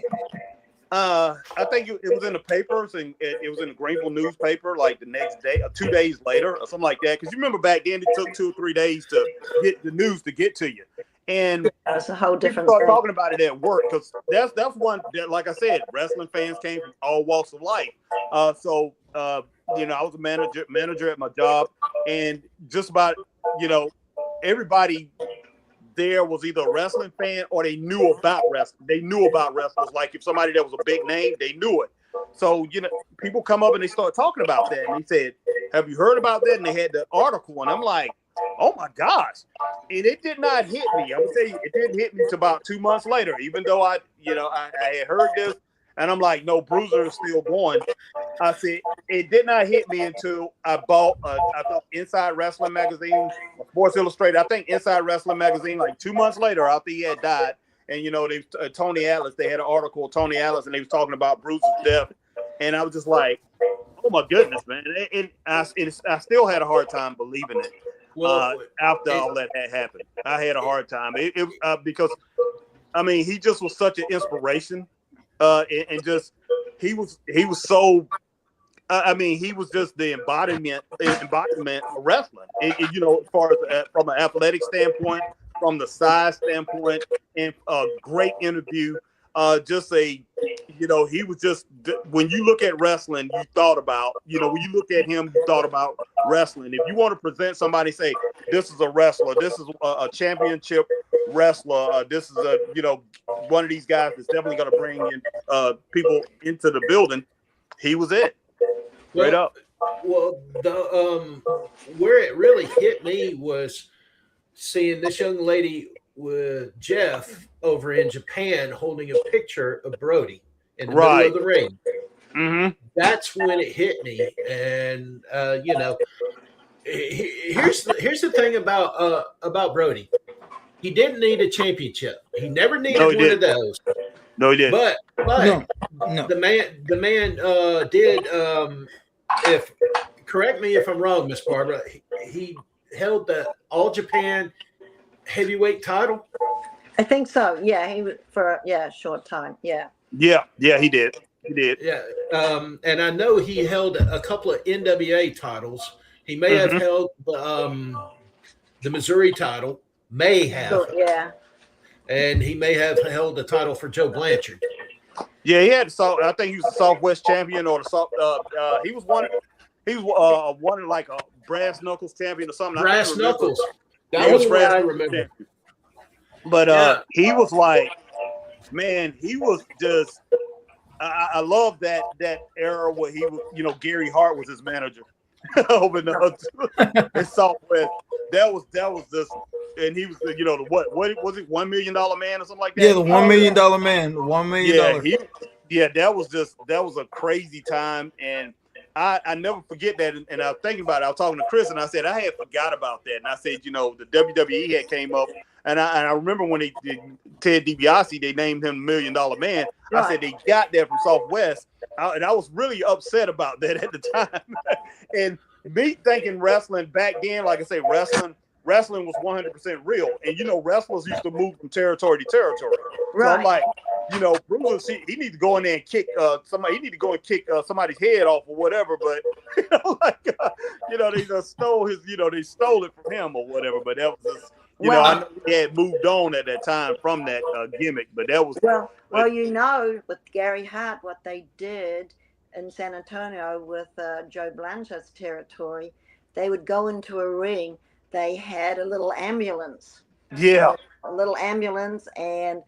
I think it was in the papers, and it was in the Greenville newspaper like the next day, or 2 days later, or something like that. Because you remember back then, it took 2 or 3 days to get the news to get to you, and that's a whole different. Start talking about it at work, because that's one that, like I said, wrestling fans came from all walks of life. I was a manager at my job, and just about everybody there was either a wrestling fan or they knew about wrestling. They knew about wrestlers. Like if somebody that was a big name, they knew it. So, people come up and they start talking about that. And they said, "Have you heard about that?" And they had the article. And I'm like, oh my gosh. And it did not hit me. I would say it didn't hit me until about 2 months later, even though I had heard this. And I'm like, no, Bruiser is still going. I said, it did not hit me until I bought, I thought Inside Wrestling Magazine, Sports Illustrated. I think Inside Wrestling Magazine, like 2 months later, after he had died. And, Tony Atlas, they had an article of Tony Atlas, and they was talking about Bruiser's death. And I was just like, oh my goodness, man. And I still had a hard time believing it. After all that had happened, I had a hard time. Because, he just was such an inspiration. And just he was so he was just the embodiment of wrestling. As far as from an athletic standpoint, from the size standpoint, and a great interview. He was just, when you look at wrestling, you thought about, when you look at him, you thought about wrestling. If you want to present somebody, say, this is a wrestler, this is a championship wrestler, this is one of these guys that's definitely going to bring in people into the building, he was it. Straight up. Well, where it really hit me was seeing this young lady with Jeff over in Japan holding a picture of Brody in the middle of the ring. Mm-hmm. That's when it hit me. And here's the thing about Brody. He didn't need a championship. He never needed one of those. No, he didn't. But no. The man did. If correct me if I'm wrong, Miss Barbara. He held the All Japan heavyweight title. I think so. Yeah, he was for a short time. Yeah. Yeah, he did. He did. Yeah, and I know he held a couple of NWA titles. He may have held the Missouri title. May have. Yeah. And he may have held the title for Joe Blanchard. Yeah, he had. So I think he was the Southwest champion, or the he was one. He was one like a brass knuckles champion or something. Brass knuckles. That was brass. I remember. But he was like, man, he was just. I love that era where he was. Gary Hart was his manager over in Southwest. That was just. And he was, what was it, $1 million man or something like that? Yeah, the $1 million man, $1 million. That was a crazy time, and I never forget that. And I was thinking about it. I was talking to Chris, and I said I had forgot about that. And I said, the WWE had came up, and I remember when they did Ted DiBiase, they named him $1 million man. Right. I said they got that from Southwest, and I was really upset about that at the time. And me thinking wrestling back then, like I say, wrestling was 100% real, and wrestlers used to move from territory to territory. Right. So I'm like, Bruiser, he need to go in there and kick somebody. He need to go and kick somebody's head off or whatever. But they just stole his. They stole it from him or whatever. But that was just, I know he had moved on at that time from that gimmick. But that was with Gary Hart, what they did in San Antonio with Joe Blanchard's territory, they would go into a ring. They had a little ambulance. Yeah. A little ambulance, and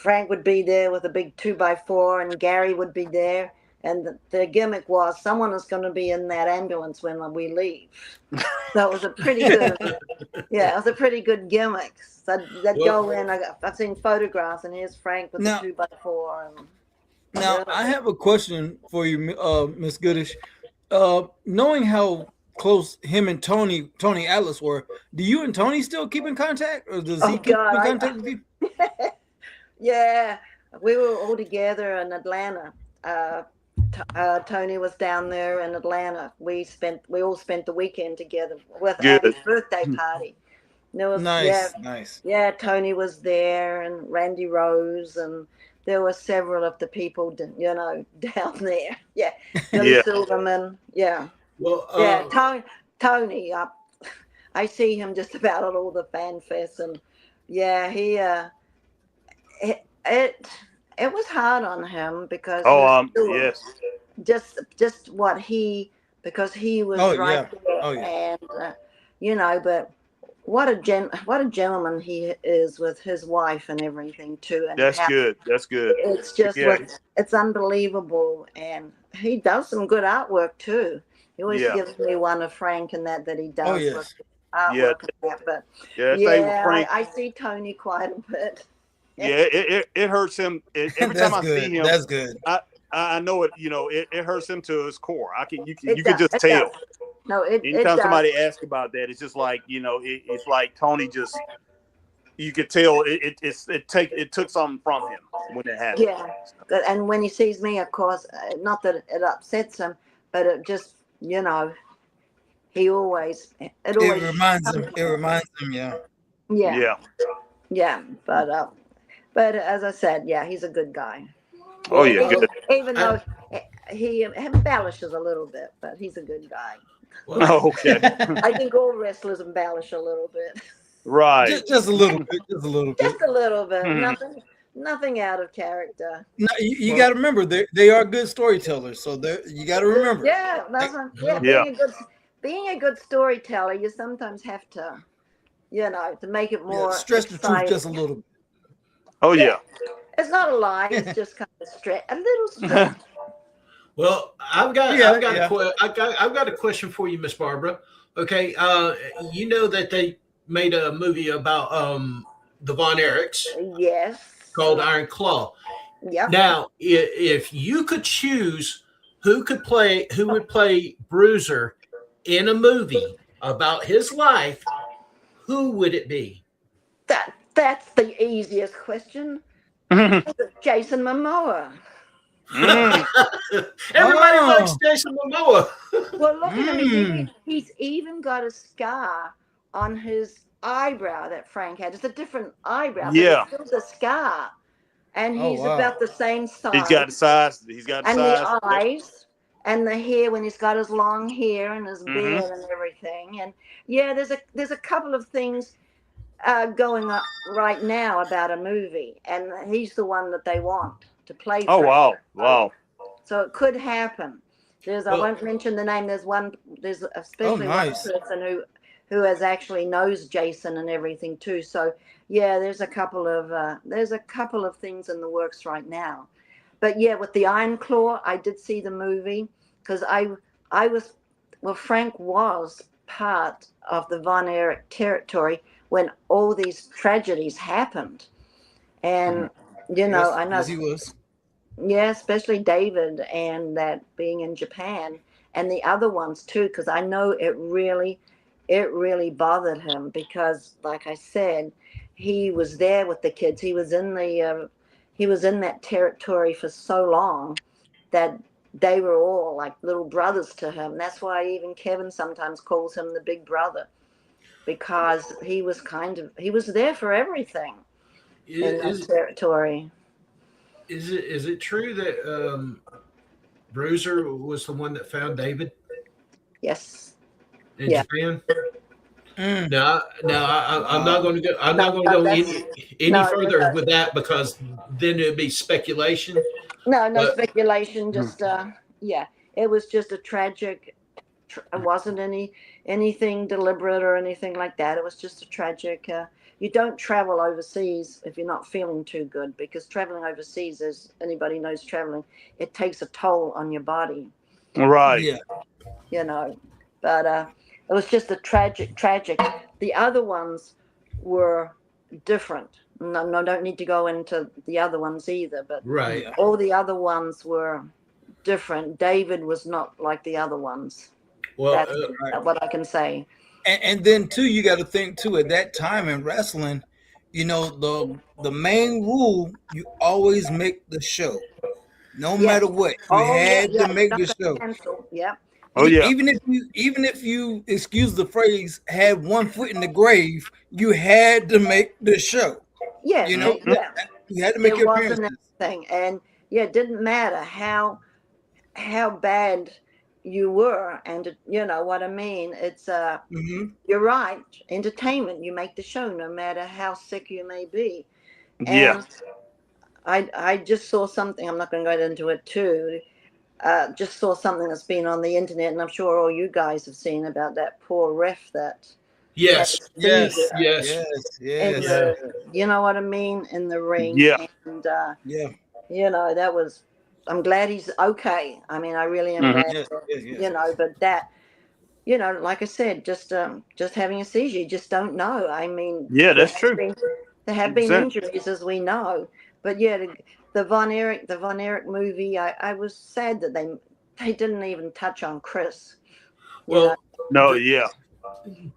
Frank would be there with a big 2x4, and Gary would be there. And the gimmick was someone is going to be in that ambulance when we leave. So it was a pretty good, yeah, it was a pretty good gimmick. So they'd go in. I've seen photographs, and here's Frank with the 2x4. Now, I have a question for you, Miss Goodish. Knowing how close him and Tony Atlas were, do you and Tony still keep in contact, or does he keep in contact with you? Yeah, we were all together in Atlanta. Tony was down there in Atlanta. We all spent the weekend together with Annie's birthday party. There was nice. Yeah, Tony was there, and Randy Rose, and there were several of the people, down there. Yeah, Billy Silverman. Yeah. Well, Tony. I see him just about at all the fan fests, and yeah, it was hard on him because just what because he was there, and but what a gentleman he is with his wife and everything too. And that's good. It's just it's unbelievable, and he does some good artwork too. He always gives me one of Frank and that he does. Oh, yes. Artwork and that, but Frank, I see Tony quite a bit. Yeah, it hurts him every time I see him. That's good. I know it. It hurts him to his core. You can just tell. Does. No, anytime somebody asks about that, it's just like it's like Tony just. You could tell it took something from him when it happened. Yeah, and when he sees me, of course, not that it upsets him, but it just he always it reminds him. It reminds him. Yeah. But as I said, he's a good guy. Oh yeah. Even though he embellishes a little bit, but he's a good guy. Well, okay. I think all wrestlers embellish a little bit. Right. Just a little bit. Just a little bit. Just a little bit. Mm-hmm. Nothing out of character. No, you got to remember they are good storytellers, so you got to remember. Being a good storyteller, you sometimes have to, to make it more stretch exciting. the truth just a little bit. Oh yeah. It's not a lie. It's just kind of a little stretch. Well, I've got a question for you, Miss Barbara. Okay, you know that they made a movie about the Von Erichs. Yes. Called Iron Claw. Yeah. Now, if you could choose who would play Bruiser in a movie about his life, who would it be? That's the easiest question. Jason Momoa. Everybody likes Jason Momoa. Well, look at him. He's even got a scar on his eyebrow that Frank had. It's a different eyebrow. Yeah. But it's still a scar. And he's about the same size. He's got the size. And the eyes and the hair when he's got his long hair and his beard and everything. And there's a couple of things going up right now about a movie, and he's the one that they want to play. Oh, wow. So it could happen. I won't mention the name. There's especially one person who knows Jason and everything too. So there's a couple of things in the works right now. But with the Iron Claw, I did see the movie because Frank was part of the Von Erich territory when all these tragedies happened. And I know he was. Yeah, especially David and that being in Japan and the other ones too, because I know it really bothered him because, like I said, he was there with the kids. He was in that territory for so long that they were all like little brothers to him. That's why even Kevin sometimes calls him the big brother, because he was there for everything in that territory. Is it true that Bruiser was the one that found David? Yes. In Japan? No, I'm not going to go. I'm not going to go any further with that because then it'd be speculation. No speculation. Just it was just a tragic. It wasn't anything deliberate or anything like that. It was just a tragic. you don't travel overseas if you're not feeling too good, because traveling overseas, as anybody knows, traveling, it takes a toll on your body, Right. Yeah. you know. But it was just a tragic. The other ones were different. No, no, don't need to go into the other ones either, but Right. Yeah. all the other ones were different. David was not like the other ones. Well, That's Right. what I can say. And then too, you got to think too. At that time in wrestling, the main rule, you always make the show, no Yes. matter what. You Oh yeah, had yeah. to make Not the gonna show. cancel. Yeah. Oh yeah. Even if you excuse the phrase, had one foot in the grave, you had to make the show. Yeah. You know, Yeah. you had to make There your wasn't appearances. anything, and yeah, it didn't matter how bad you were, and you know what I mean. It's Hmm. you're right. Entertainment. You make the show, no matter how sick you may be. Yeah. And I just saw something. I'm not going to go into it too. Just saw something that's been on the internet, and I'm sure all you guys have seen about that poor ref that had yes, a Yes, seizure yes, yes, in yes, yeah, the, you know what I mean, in the ring, Yeah. and yeah, you know that was. I'm glad he's okay. I mean, I really am Mhm. glad. yes, That, yes, yes. you know, but that, you know, like I said, just having a seizure, you just don't know. I mean, Yeah, that's true. there have been 100%. injuries, as we know, but yeah, the Von Erich movie, I was sad that they didn't even touch on Chris. You know, well, No, yeah.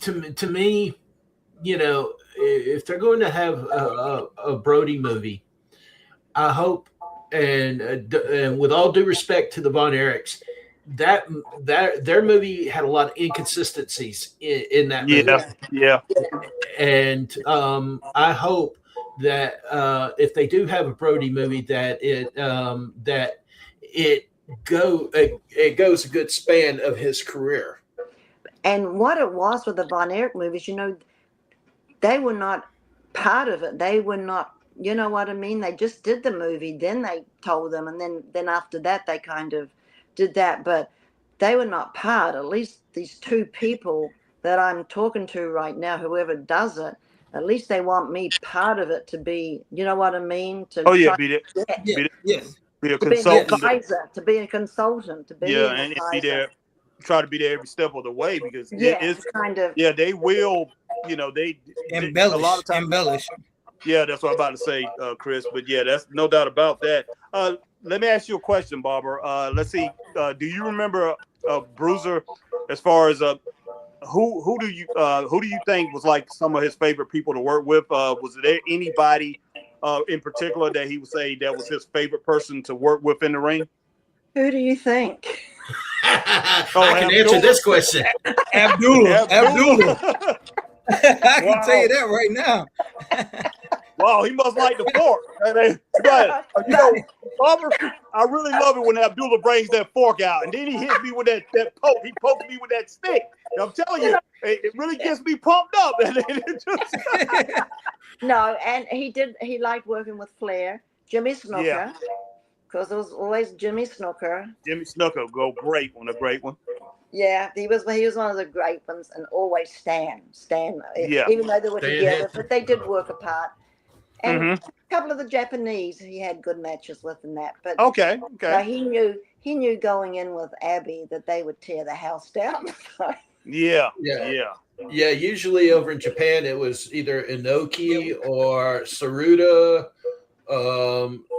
to me, if they're going to have a Brody movie, I hope, and with all due respect to the Von Erichs, that their movie had a lot of inconsistencies in that movie, Yeah. Yeah. and I hope that if they do have a Brody movie, that it goes a good span of his career. and what it was with the Von Erich movies, you know, they were not part of it. They were not, you know what I mean? They just did the movie, then they told them, and then after that they kind of did that, but they were not part. At least these two people that I'm talking to right now, whoever does it, at least they want me part of it to be, you know what I mean? To Oh yeah. try Be there. to get, Yeah, Be there. yes, Be a to be an consultant. yes, advisor, to be a consultant, to be Yeah, an and be advisor. there. Try to be there every step of the way because it Yeah, is. to kind of, Yeah, they will. They a lot embellish, of times. embellish. Yeah, that's what I'm about to say, Chris. But yeah, that's no doubt about that. Let me ask you a question, Barbara. Let's see. Do you remember Bruiser? As far as who do you think was like some of his favorite people to work with? Was there anybody in particular that he would say that was his favorite person to work with in the ring? who do you think? Oh, I can answer Abdullah. this question. Abdullah. Abdullah. I can tell you Wow. that right now. Wow, he must like the fork. But Barbara, I really love it when Abdullah brings that fork out, and then he hits me with that poke. He pokes me with that stick. I'm telling you, it really gets me pumped up. No, and he liked working with Flair, Jimmy Snooker, Yeah, because there was always Jimmy Snooker. Jimmy Snooker, a great one. Yeah, he was one of the great ones, and always Stan, Yeah. even though they were Stan together, Hansen. but they did work apart. And Hmm. a couple of the Japanese he had good matches with and that, but Okay. no, he knew going in with Abby that they would tear the house down. Yeah. Yeah. Yeah. Yeah, usually over in Japan, it was either Inoki or Saruta,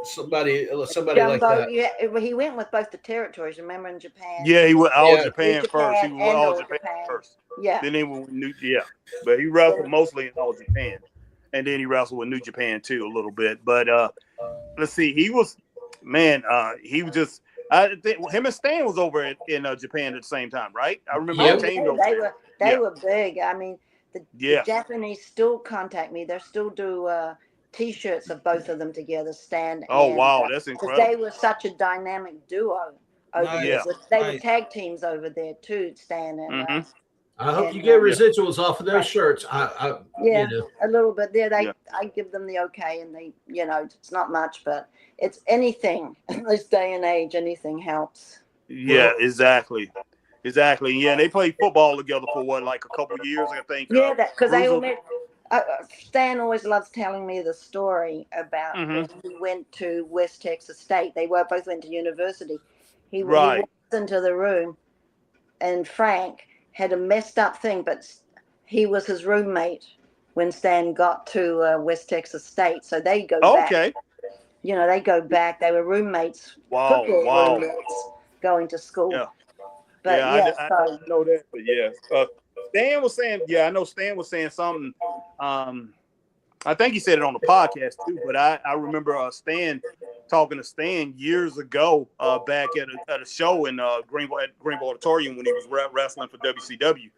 somebody like Jumbo, that. yeah, he went with both the territories. Remember in Japan, Yeah, he went all Yeah. Japan New first. He Japan, was and all Old Japan Japan. first. Yeah, Then he went with New. Yeah, but he wrestled mostly in all Japan, and then he wrestled with New Japan too a little bit. But let's see, he was just. I think him and Stan was over in Japan at the same time, right? I remember Yep. they came over. they Yeah. were big. I mean, the Yeah. Japanese still contact me. They still do T-shirts of both of them together, Stan Oh and wow, that's because incredible. they were such a dynamic duo over Nice. there. Yeah. They were Nice. tag teams over there too, Stan and Hmm. I hope you And, get yeah. residuals off of those shirts. yeah, a little bit there. Yeah. I give them the okay, and they, you know, it's not much, but it's anything in this day and age. Anything helps. Yeah, Well, exactly. Yeah, and they played football together for what, like a couple years, I think. Yeah, that because they all Bruiser. met. Stan always loves telling me the story about when he went to West Texas State. They both went to university. He Right. walked into the room, and Frank had a messed up thing, but he was his roommate when Stan got to West Texas State. So they go back. Okay. You know, they go back. They were roommates, Wow. football roommates, going to school. Yeah. But I didn't know that. But yeah, Stan was saying. Yeah, I know Stan was saying something. I think he said it on the podcast too. But I remember Stan talking to Stan years ago back at a show in Greenville Auditorium when he was wrestling for WCW,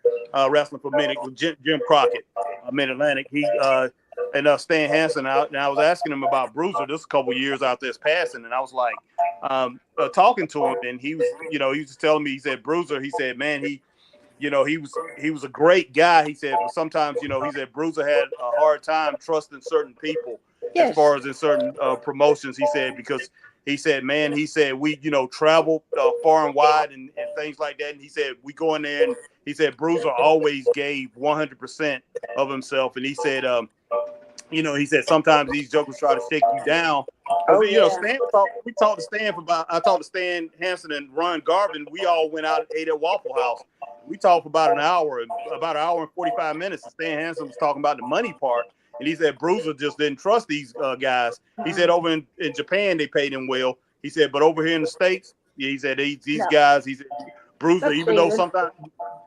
wrestling for Jim Crockett, Mid-Atlantic. He and Stan Hansen out, and I was asking him about Bruiser. This a couple years out there's passing, and I was like talking to him, and he was just telling me. He said Bruiser. He said, man, he was a great guy. He said, but sometimes, he said Bruiser had a hard time trusting certain people as far as in certain promotions. He said, because he said, man, he said, we, travel far and wide and things like that. And he said, we go in there, and he said, Bruiser always gave 100% of himself. And he said, he said, sometimes these jokers try to shake you down. Stan we talked to Stan I talked to Stan Hansen and Ron Garvin. We all went out and ate at Waffle House. We talked for about an hour and 45 minutes. And Stan Hansen was talking about the money part. And he said Bruiser just didn't trust these guys. He said over in Japan, they paid him well. He said, but over here in the States, he said, these guys, he said, Bruiser, even though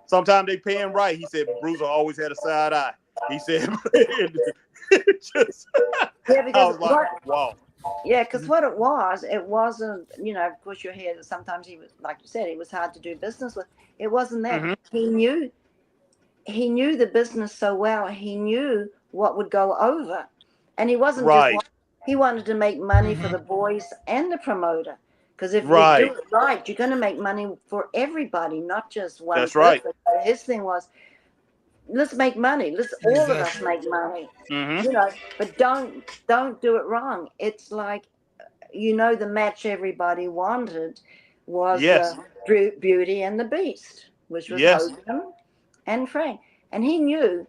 sometimes they pay him right, he said, Bruiser always had a side eye. He said, I was like, wow. Yeah, because what it wasn't, of course you hear that sometimes he was, like you said, he was hard to do business with. It wasn't that. He knew the business so well. He knew what would go over. And he wasn't he wanted to make money for the boys and the promoter. Because if you do it right, you're going to make money for everybody, not just one person. Right. His thing was, let's make money. Let's all of us make money. But don't do it wrong. It's like, the match everybody wanted was Beauty and the Beast, which was Hogan and Frank. And he knew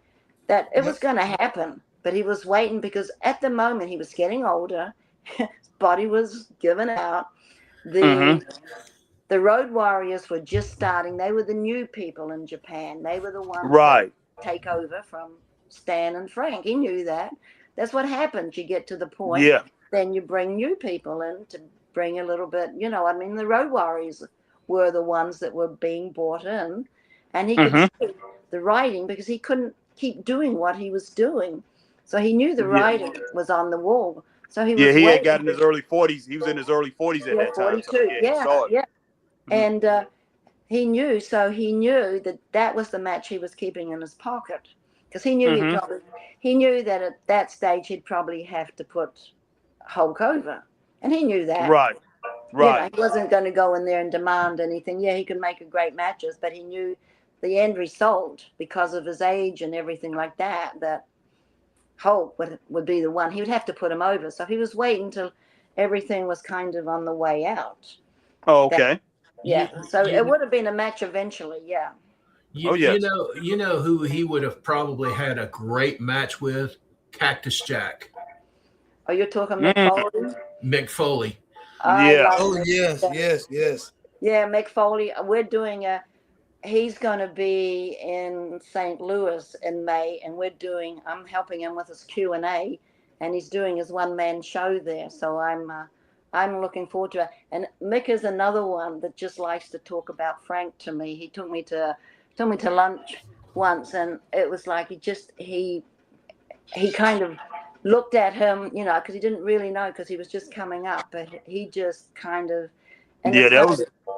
that it was going to happen, but he was waiting because at the moment he was getting older, his body was giving out. The Road Warriors were just starting. They were the new people in Japan. They were the ones that take over from Stan and Frank. He knew that. That's what happens. You get to the point, then you bring new people in to bring a little bit, the Road Warriors were the ones that were being brought in, and he could see the writing because he couldn't keep doing what he was doing. So he knew the writing was on the wall. So he was he had got in his early 40s. He was in his early 40s at that time. 42. And he knew that was the match he was keeping in his pocket because he knew he knew that at that stage he'd probably have to put Hulk over, and he knew that. Right. He wasn't going to go in there and demand anything. Yeah, he could make a great matches, but he knew the end result because of his age and everything like that. That Hulk would be the one. He would have to put him over. So he was waiting till everything was kind of on the way out. Oh, okay. So it would have been a match eventually. Yeah. You know who he would have probably had a great match with? Cactus Jack. Oh, you're talking Mick Foley? Mick Foley. Yes. Yeah, Mick Foley. We're doing he's going to be in St. Louis in May, and I'm helping him with his Q&A, and he's doing his one-man show there. So I'm looking forward to it. And Mick is another one that just likes to talk about Frank to me. He took me to lunch once, and it was like he kind of looked at him, because he didn't really know because he was just coming up, but he just kind of, and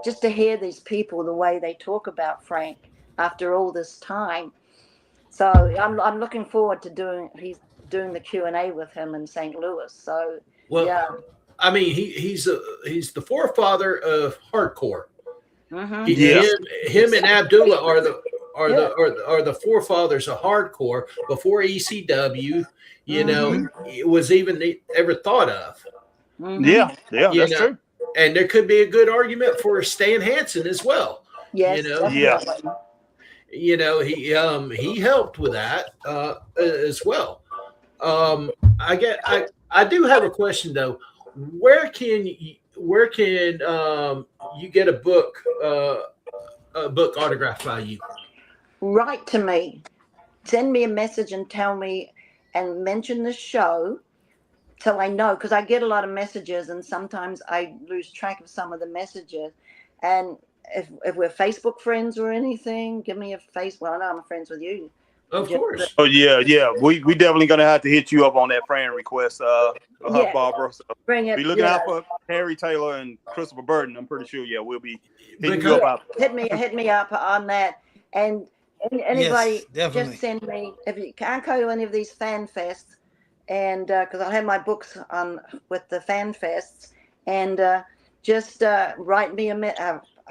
just to hear these people, the way they talk about Frank after all this time. So I'm looking forward to he's doing the Q&A with him in St. Louis. So, I mean, he's the forefather of hardcore. Him and Abdullah are the forefathers of hardcore before ECW. It was even ever thought of. That's true. And there could be a good argument for Stan Hansen as well. Yes. he helped with that as well. I do have a question though. Where can you get a book autographed by you? Write to me, send me a message and tell me, and mention the show, so I know, because I get a lot of messages and sometimes I lose track of some of the messages. And if we're Facebook friends or anything, give me a face. Well, I know I'm friends with you. Of course. Oh yeah. We definitely gonna have to hit you up on that friend request, Yeah. Barbara. So Bring it. be looking out for Harry Taylor and Christopher Burton. I'm pretty sure. Yeah, we'll be hitting Because- you up. Hit me up on that. And anybody, Yes, definitely. just send me, if you can't go to any of these fan fests, and because I'll have my books on with the fan fests, and just write me a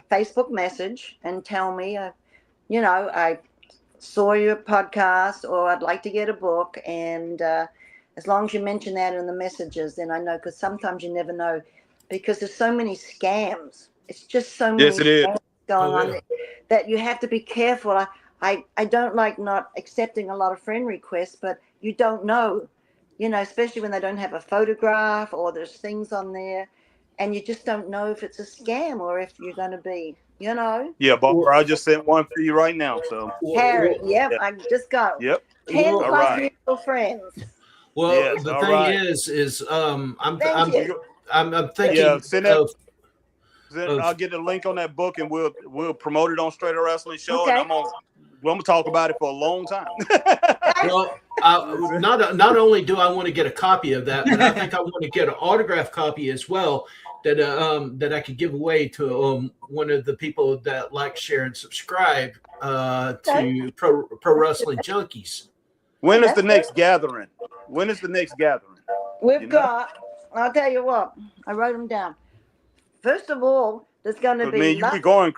Facebook message and tell me, I saw your podcast, or I'd like to get a book, and as long as you mention that in the messages, then I know, because sometimes you never know, because there's so many scams. It's just so many Yes, it is. scams going on that you have to be careful. I don't like not accepting a lot of friend requests, but you don't know, especially when they don't have a photograph or there's things on there, and you just don't know if it's a scam or if you're going to be, Yeah, Barbara, I just sent one for you right now. So Harry, I just got 10 All plus right. mutual friends. Well, Yes, the all thing right. is I'm Thank you. thinking send that. of I'll get the link on that book and we'll promote it on Straight Up Wrestling Show. Okay. And I'm gonna talk about it for a long time. well, not only do I want to get a copy of that, but I think I want to get an autographed copy as well that I could give away to one of the people that like, share, and subscribe to Pro Wrestling Junkies. When is the next gathering? We've got, I'll tell you what, I wrote them down. First of all, there's going to be you be going.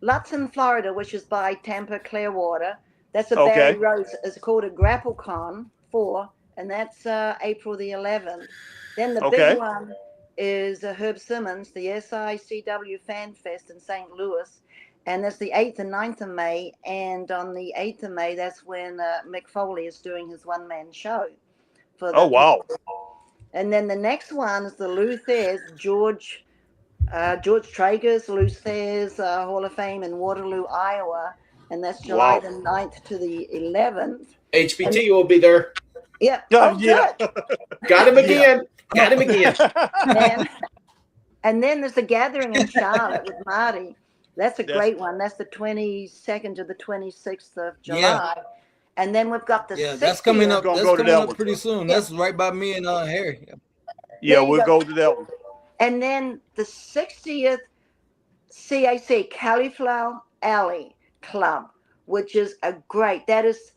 Lutz in Florida, which is by Tampa Clearwater. That's a Okay. Barry Rose. It's called a GrappleCon 4, and that's April the 11th. Then the big one is Herb Simmons, the SICW Fan Fest in St. Louis, and that's the 8th and 9th of May. And on the 8th of May, that's when Mick Foley is doing his one-man show. Wow. And then the next one is the Lou Thayer's, George Traeger's Lou Thayer's Hall of Fame in Waterloo, Iowa. And that's July the 9th to the 11th. HBT will be there. Yeah. Yeah. Good. Got him again. Got him again. And then there's the gathering in Charlotte with Marty. That's a great one. That's the 22nd to the 26th of July. Yeah. And then we've got the 60th. That's coming up. That's coming up pretty soon. Yeah. That's right by me and Harry. Yeah, we'll go to that one. And then the 60th CAC, Cauliflower Alley Club, which is that is,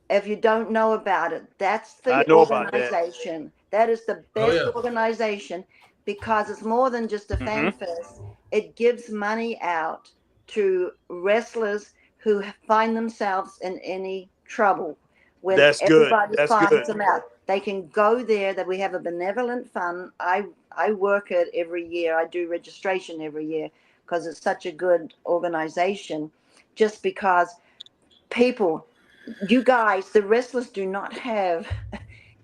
if you don't know about it, that's the organization. That is the best organization, because it's more than just a fan fest. It gives money out to wrestlers who find themselves in any trouble. When everybody finds them out, they can go there. That we have a benevolent fund. I work it every year. I do registration every year because it's such a good organization. Just because people, you guys, the wrestlers do not have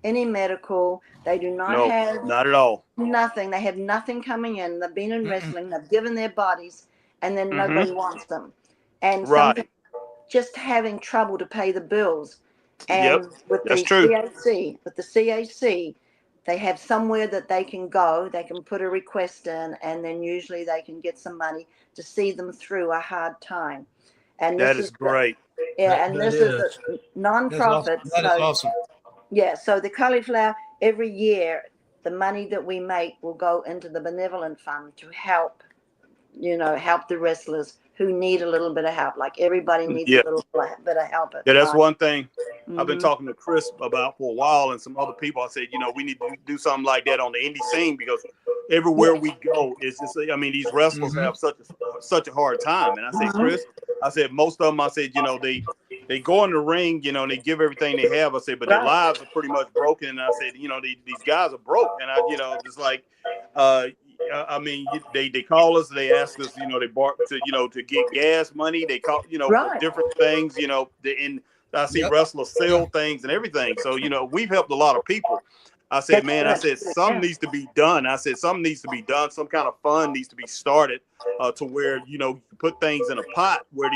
any medical. They do not have not at all. Nothing. They have nothing coming in. They've been in wrestling. They've given their bodies, and then nobody wants them. And sometimes just having trouble to pay the bills. And with the CAC, they have somewhere that they can go. They can put a request in, and then usually they can get some money to see them through a hard time. And that is great. This is a non-profit. That is awesome. Yeah, so the Cauliflower, every year, the money that we make will go into the benevolent fund to help, help the wrestlers who need a little bit of help. Like everybody needs a little bit of help. Yeah, that's one thing I've been talking to Chris about for a while, and some other people. I said, we need to do something like that on the indie scene, because everywhere we go, it's just, these wrestlers have such a hard time. And I said, Chris, most of them, they go in the ring, they give everything they have. I said, but their lives are pretty much broken. And I said, these guys are broke. And I, just like, I mean, they call us, they ask us, they bark to, to get gas money. They call, for Right. different things, and I see wrestlers sell things and everything. So, we've helped a lot of people. I said, man, I said, something needs to be done. I said, something needs to be done. Some kind of fund needs to be started to where, you put things in a pot where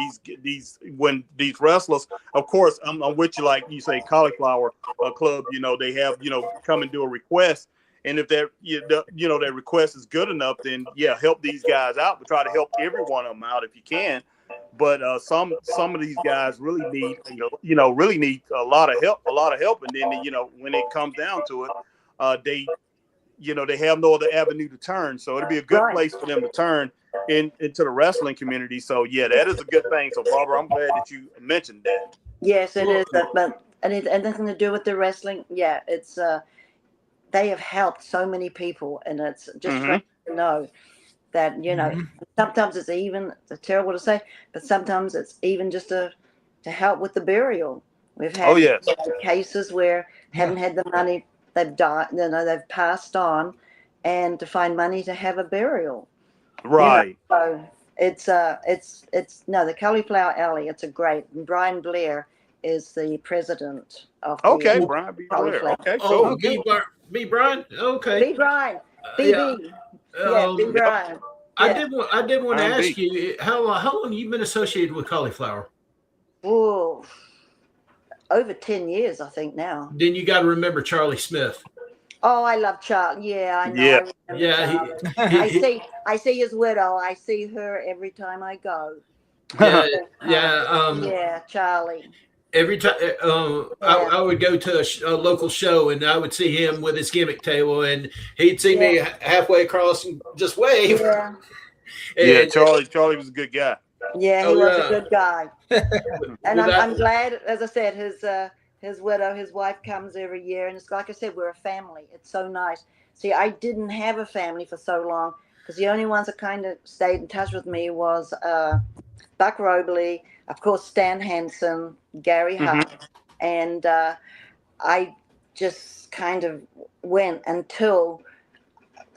when these wrestlers, of course, I'm with you, like you say, Cauliflower Club, they have, come and do a request. And if that, that request is good enough, then help these guys out, but try to help every one of them out if you can. But some of these guys really need, really need a lot of help. And then, when it comes down to it, they have no other avenue to turn. So it'll be a good place for them to turn into the wrestling community. So that is a good thing. So Barbara, I'm glad that you mentioned that. Yes, it is. But and it had nothing to do with the wrestling. Yeah, it's they have helped so many people, and it's just strange to know that sometimes it's even, it's terrible to say, but sometimes it's even just to help with the burial. We've had cases where haven't had the money, they've died, they've passed on, and to find money to have a burial. Right. So it's the Cauliflower Alley. It's a great. Brian Blair is the president of. Brian B. Blair. Okay, cool. B. Brian. Okay. B. Brian. BB. B. Brian. I did want to ask you how long you've been associated with Cauliflower? Oh, over 10 years, I think now. Then you got to remember Charlie Smith. Oh, I love Charlie. Yeah, I know. I see his widow. I see her every time I go. Yeah, Charlie. Every time I would go to a local show, and I would see him with his gimmick table, and he'd see me halfway across and just wave. Yeah, Charlie was a good guy. Yeah, he was a good guy. And I'm glad, as I said, his widow, his wife comes every year, and it's like I said, we're a family. It's so nice. See, I didn't have a family for so long, because the only ones that kind of stayed in touch with me was Buck Robley, of course, Stan Hansen, Gary Hart, and I just kind of went until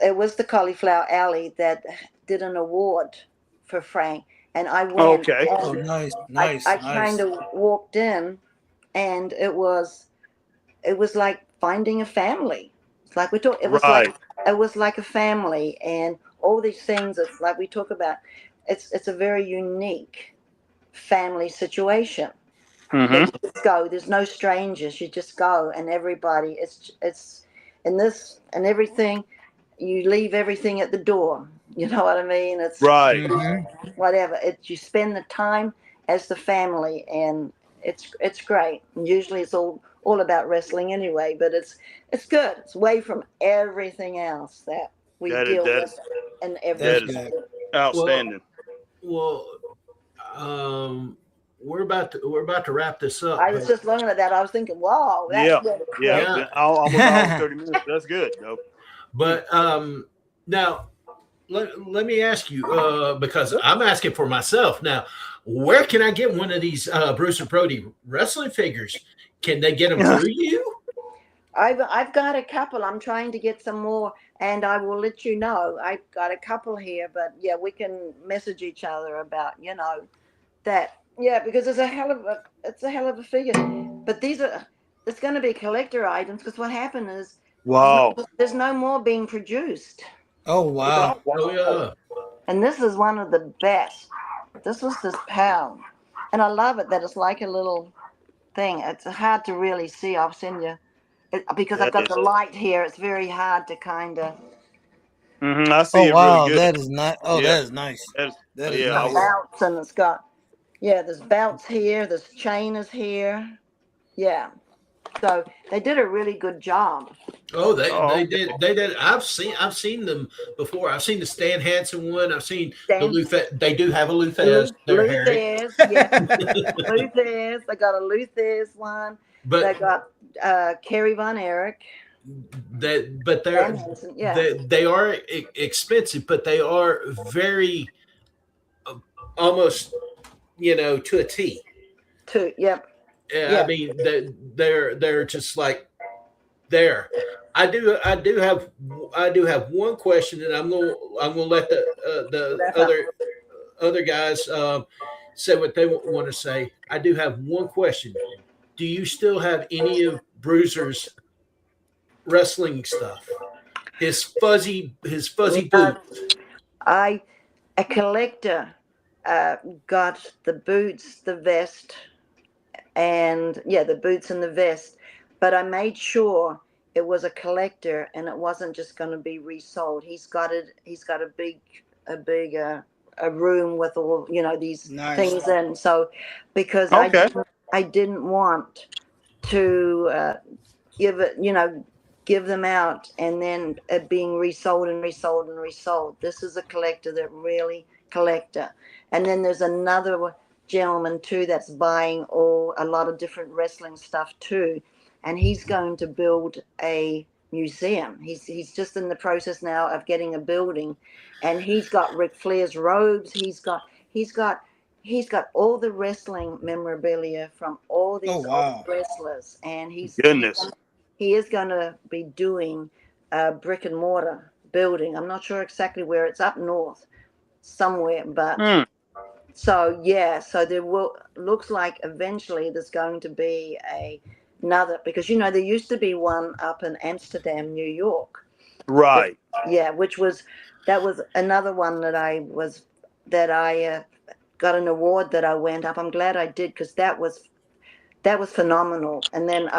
it was the Cauliflower Alley that did an award for Frank, and I went. Okay. Oh, nice. I kind of walked in, and it was like finding a family. It's like we talk. It was like a family, and all these things. It's like we talk about. It's a very unique family situation. You just go. There's no strangers. You just go, and everybody. It's in this and everything. You leave everything at the door. You know what I mean? It's whatever. You spend the time as the family, and it's great. And usually it's all about wrestling anyway, but it's good. It's away from everything else that we deal with and everything. That is outstanding. Well, we're about to wrap this up. I was just looking at that. I was thinking, wow, that's good. Almost 30 minutes. That's good. But now, let me ask you, because I'm asking for myself now, where can I get one of these Bruce and Brody wrestling figures? Can they get them through you? I've got a couple. I'm trying to get some more, and I will let you know. I've got a couple here, but we can message each other about that. Yeah, because it's a hell of a figure. But it's going to be collector items, because what happened is there's no more being produced. Oh wow! Oh yeah. And this is one of the best. This was this pound, and I love it that it's like a little thing. It's hard to really see. I'll send you because I've got the light here. It's very hard to kind of. I see it wow, really good. That is nice. Oh, that is nice. That is nice. Belts, and it's got there's belts here. This chain is here. Yeah. So they did a really good job. Oh, they did. I've seen them before. I've seen the Stan Hansen one. I've seen the Luthez. They do have a Luthez. Luthez, yeah. Luthez. They got a Luthez one. But they got Kerry Von Erich. They are expensive, but they are very almost to a T. Yep. Yeah, I mean they're just like there. I do have one question, and I'm gonna let the Wrap up. other guys say what they want to say. I do have one question. Do you still have any of Bruiser's wrestling stuff? His fuzzy No, boots. I a collector got the boots, the vest, and yeah, the boots and the vest. But I made sure it was a collector and it wasn't just going to be resold. He's got it. He's got a big a room with all these Nice. things in. So because Okay. I didn't want to give it, give them out and then it being resold and resold and resold. This is a collector that really collector. And then there's another gentleman too that's buying a lot of different wrestling stuff too, and he's going to build a museum. He's just in the process now of getting a building, and he's got Ric Flair's robes. He's got all the wrestling memorabilia from all Oh these old wow. wrestlers, and Goodness. he is going to be doing a brick and mortar building. I'm not sure exactly where. It's up north somewhere, but Hmm. so yeah, so there will looks like eventually there's going to be another, because there used to be one up in Amsterdam, New York. Right. Yeah, that was another one that I got an award that I went up. I'm glad I did, because that was phenomenal. And then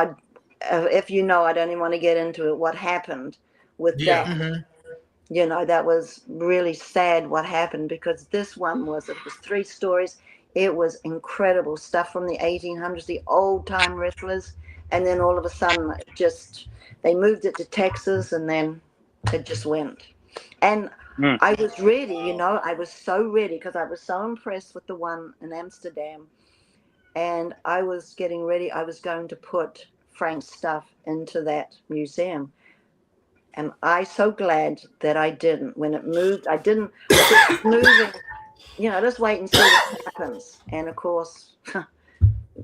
if I don't even want to get into it. What happened with Yeah. that? Hmm. That was really sad what happened, because this one it was 3 stories. It was incredible stuff from the 1800s, the old time wrestlers. And then all of a sudden, they moved it to Texas, and then it just went. And Hmm. I was ready, I was so ready, because I was so impressed with the one in Amsterdam. And I was getting ready. I was going to put Frank's stuff into that museum. And I so glad that I didn't. When it moved, I didn't. I said, it's moving. Just wait and see what happens. And of course,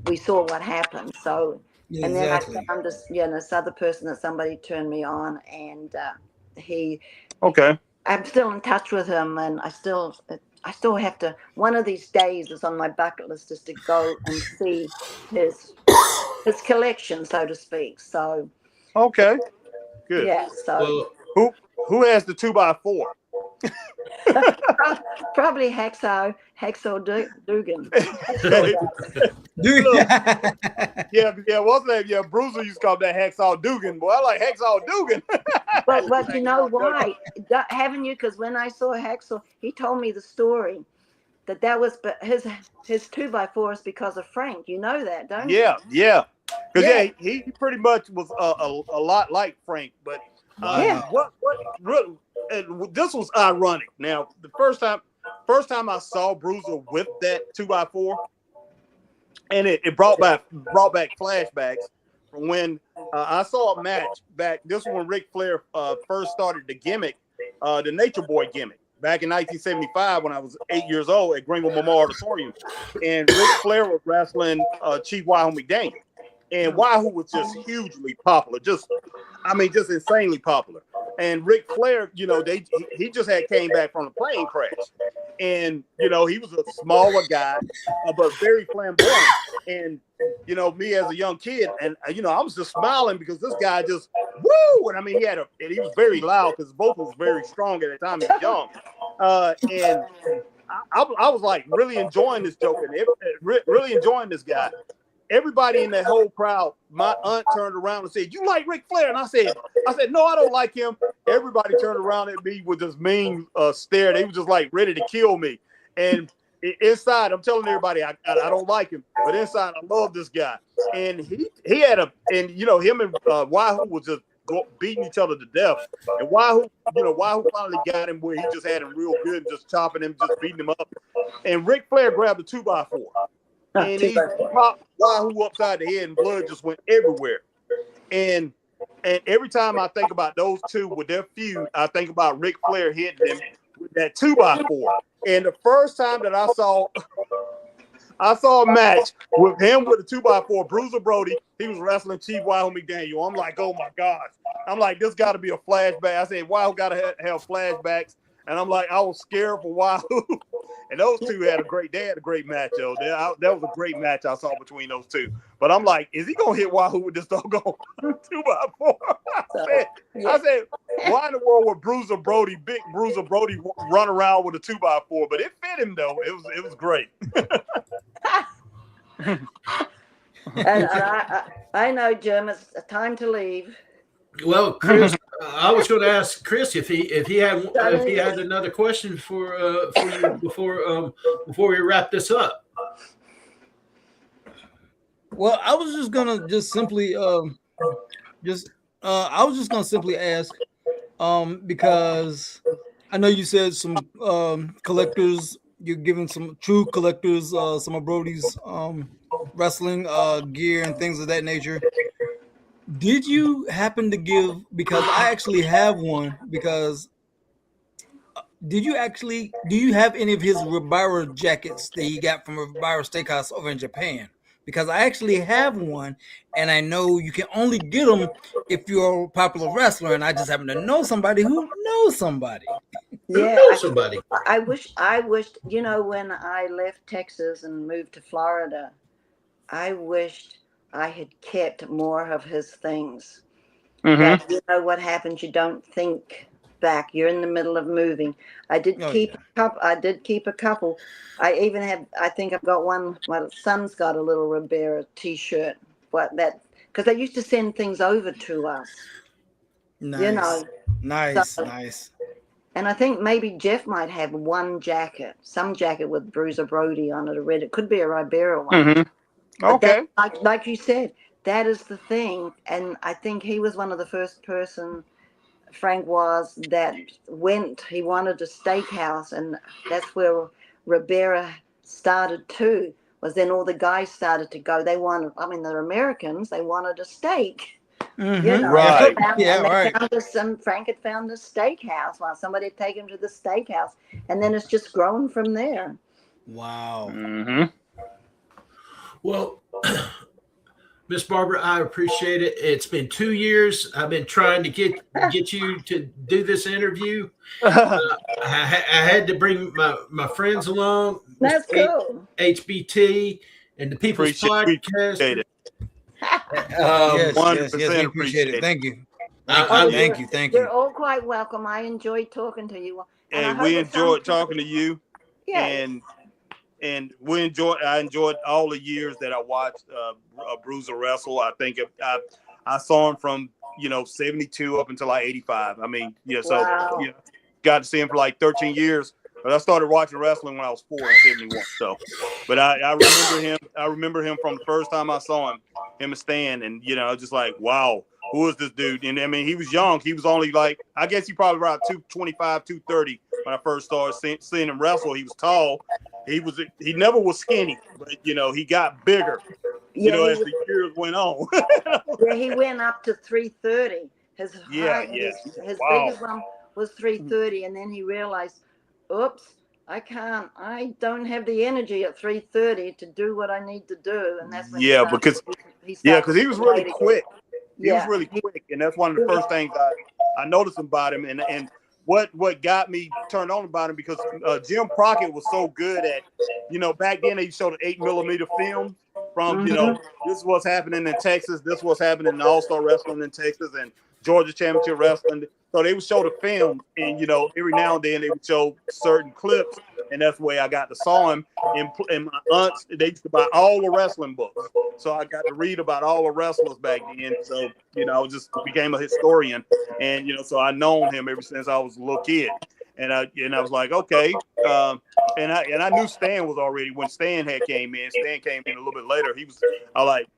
we saw what happened. So, Yeah, and then I exactly. found this other person that somebody turned me on, and he. Okay. I'm still in touch with him, and I still have to. One of these days is on my bucket list, is to go and see his his collection, so to speak. So Okay. Good. yeah, so Well, Who has the 2x4? probably Hacksaw Dugan. Hey, Dude. look, what's that? Yeah, Bruiser used to call that Hacksaw Dugan. Boy, I like Hacksaw Dugan. But you know why? Haven't you? Because when I saw Hacksaw, he told me the story that was his 2x4 is because of Frank. You know that, don't you? Yeah. Because Yeah, he pretty much was a lot like Frank, but yeah. Wow. what really, and this was ironic. Now, the first time I saw Bruiser with that 2x4, and it brought back flashbacks from when I saw a match back. This was when Ric Flair first started the gimmick, the Nature Boy gimmick, back in 1975 when I was 8 years old at Greenville Memorial Auditorium, and Ric Flair was wrestling Chief Wahoo McDaniel, and Wahoo was just hugely popular, just insanely popular. And Ric Flair, he just had came back from a plane crash, and he was a smaller guy, but very flamboyant. And me as a young kid, and I was just smiling because this guy just woo. And I mean, he was very loud because his vocal was very strong at the time he was young. And I was like really enjoying this joke and really enjoying this guy. Everybody in that whole crowd, my aunt turned around and said, "You like Ric Flair?" And I said, "No, I don't like him." Everybody turned around at me with this mean stare. They were just like ready to kill me. And inside, I'm telling everybody I don't like him, but inside, I love this guy. And he had him and Wahoo was just beating each other to death. And Wahoo finally got him where he just had him real good, just chopping him, just beating him up. And Ric Flair grabbed a 2x4. And he popped Wahoo upside the head, and blood just went everywhere. And every time I think about those two with their feud, I think about Ric Flair hitting them with that 2x4. And the first time that I I saw a match with him with a 2x4, Bruiser Brody. He was wrestling Chief Wahoo McDaniel. I'm like, oh my gosh. I'm like, this got to be a flashback. I said, Wahoo got to have flashbacks. And I'm like, I was scared for Wahoo. And those two had a great match, though. That was a great match I saw between those two. But I'm like, is he gonna hit Wahoo with this doggone 2x4? I said, why in the world would Bruiser Brody, big Bruiser Brody, run around with a 2x4? But it fit him though. It was great. And I know, Jim, it's time to leave. Well, Chris, I was going to ask Chris if he had another question for you before we wrap this up. Well, I was just gonna simply ask, because I know you said some collectors, you're giving some true collectors some of Brody's wrestling gear and things of that nature. Did you happen to give, because I actually have one, because do you have any of his Ribera jackets that he got from Ribera Steakhouse over in Japan? Because I actually have one, and I know you can only get them if you're a popular wrestler, and I just happen to know somebody who knows somebody. Yeah, Somebody. I wished, when I left Texas and moved to Florida, I wished I had kept more of his things. But you know what happens? You don't think back. You're in the middle of moving. I did keep a couple. I even have. I think I've got one. My son's got a little Ribera T-shirt. Because they used to send things over to us. Nice. So, Nice. And I think maybe Jeff might have some jacket with Bruiser Brody on it. It could be a Ribera one. Okay. Like you said, that is the thing. And I think he was one of the first person, Frank was, that he wanted a steakhouse. And that's where Ribera started too, was then all the guys started to go. They're Americans, they wanted a steak. Right. Frank had found a steakhouse. While somebody had taken him to the steakhouse. And then it's just grown from there. Wow. Well, Miss Barbara, I appreciate it. It's been 2 years. I've been trying to get you to do this interview. I had to bring my friends along. That's cool. HBT and the People's Podcast. Yes, we appreciate it. Thank you. Thank you. You're all quite welcome. I enjoyed talking to you. And we enjoyed talking to you. Yes. And I enjoyed all the years that I watched Bruiser wrestle. I think I saw him from 72 up until like 85. I mean, got to see him for like 13 years. But I started watching wrestling when I was 4 in 71. So, but I remember him. I remember him from the first time I saw him and Stan, and just like, wow, who is this dude? And I mean, he was young. He was only like, I guess he probably around 225, 230 when I first started seeing him wrestle. He was tall. He never was skinny, but he got bigger. As the years went on. He went up to 330. His biggest one was 330, and then he realized, oops, I don't have the energy at 330 to do what I need to do. And that's when because he was really quick. He was really quick, and that's one of the first things I noticed about him. And what got me turned on about him, because Jim Crockett was so good at, back then they showed an 8mm film from, this is what's happening in Texas, this is what's happening in All-Star Wrestling in Texas and Georgia Championship Wrestling. So they would show the film, and every now and then they would show certain clips, and that's the way I got to saw him. And my aunts, they used to buy all the wrestling books, so I got to read about all the wrestlers back then. So I just became a historian, and so I known him ever since I was a little kid. And I was like, okay, and I knew Stan was already when Stan came in. Stan came in a little bit later. I like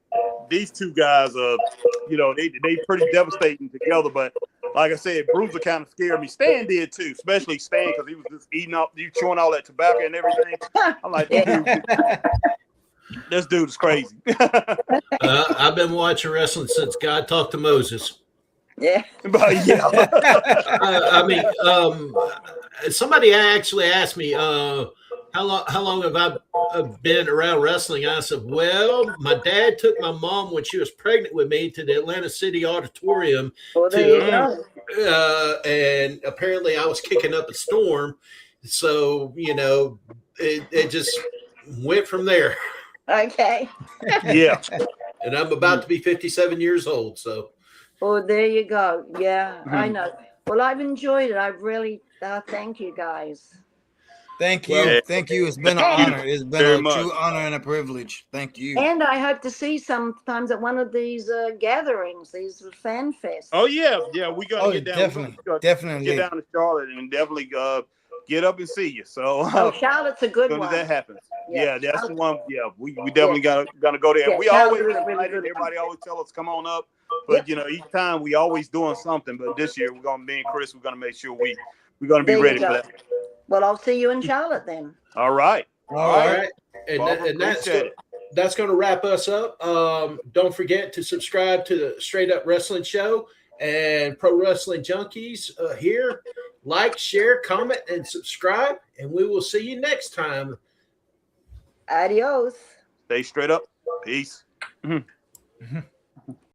these two guys. They pretty devastating together. But like I said, Bruiser kind of scared me. Stan did too, especially Stan, because he was just eating up, chewing all that tobacco and everything. I'm like, this dude is crazy. I've been watching wrestling since God talked to Moses. Yeah. But I mean, somebody actually asked me, How long have I been around wrestling? I said, well, my dad took my mom when she was pregnant with me to the Atlanta City Auditorium Well, there you go. and apparently I was kicking up a storm. So, it just went from there. Okay. Yeah. And I'm about to be 57 years old. So, Well, there you go. Yeah, I Mhm. know. Well, I've enjoyed it. I've really, thank you guys. Thank you. Well, Thank you. It's been an Thank you honor. It's been very a much. true honor and a privilege. Thank you. And I hope to see sometimes at one of these gatherings, these fan fests. Oh yeah, yeah. We're gonna Oh, get down. definitely. We're gonna Definitely. get down to Charlotte and definitely get up and see you. So Oh, Charlotte's a good as soon one. as that happens, Yeah, yeah, that's the Charlotte- one. Yeah, we definitely gonna go there. Yeah, We Charlotte always is a really invited. good one. Everybody always tell us come on up, but each time we always doing something. But this year me and Chris, we're gonna make sure we're gonna be There you ready go. for that. Well, I'll see you in Charlotte then. All right. All all right. right. And, Barbara, and appreciate it. that's going to wrap us up. Don't forget to subscribe to the Straight Up Wrestling Show and Pro Wrestling Junkies here. Like, share, comment, and subscribe. And we will see you next time. Adios. Stay straight up. Peace.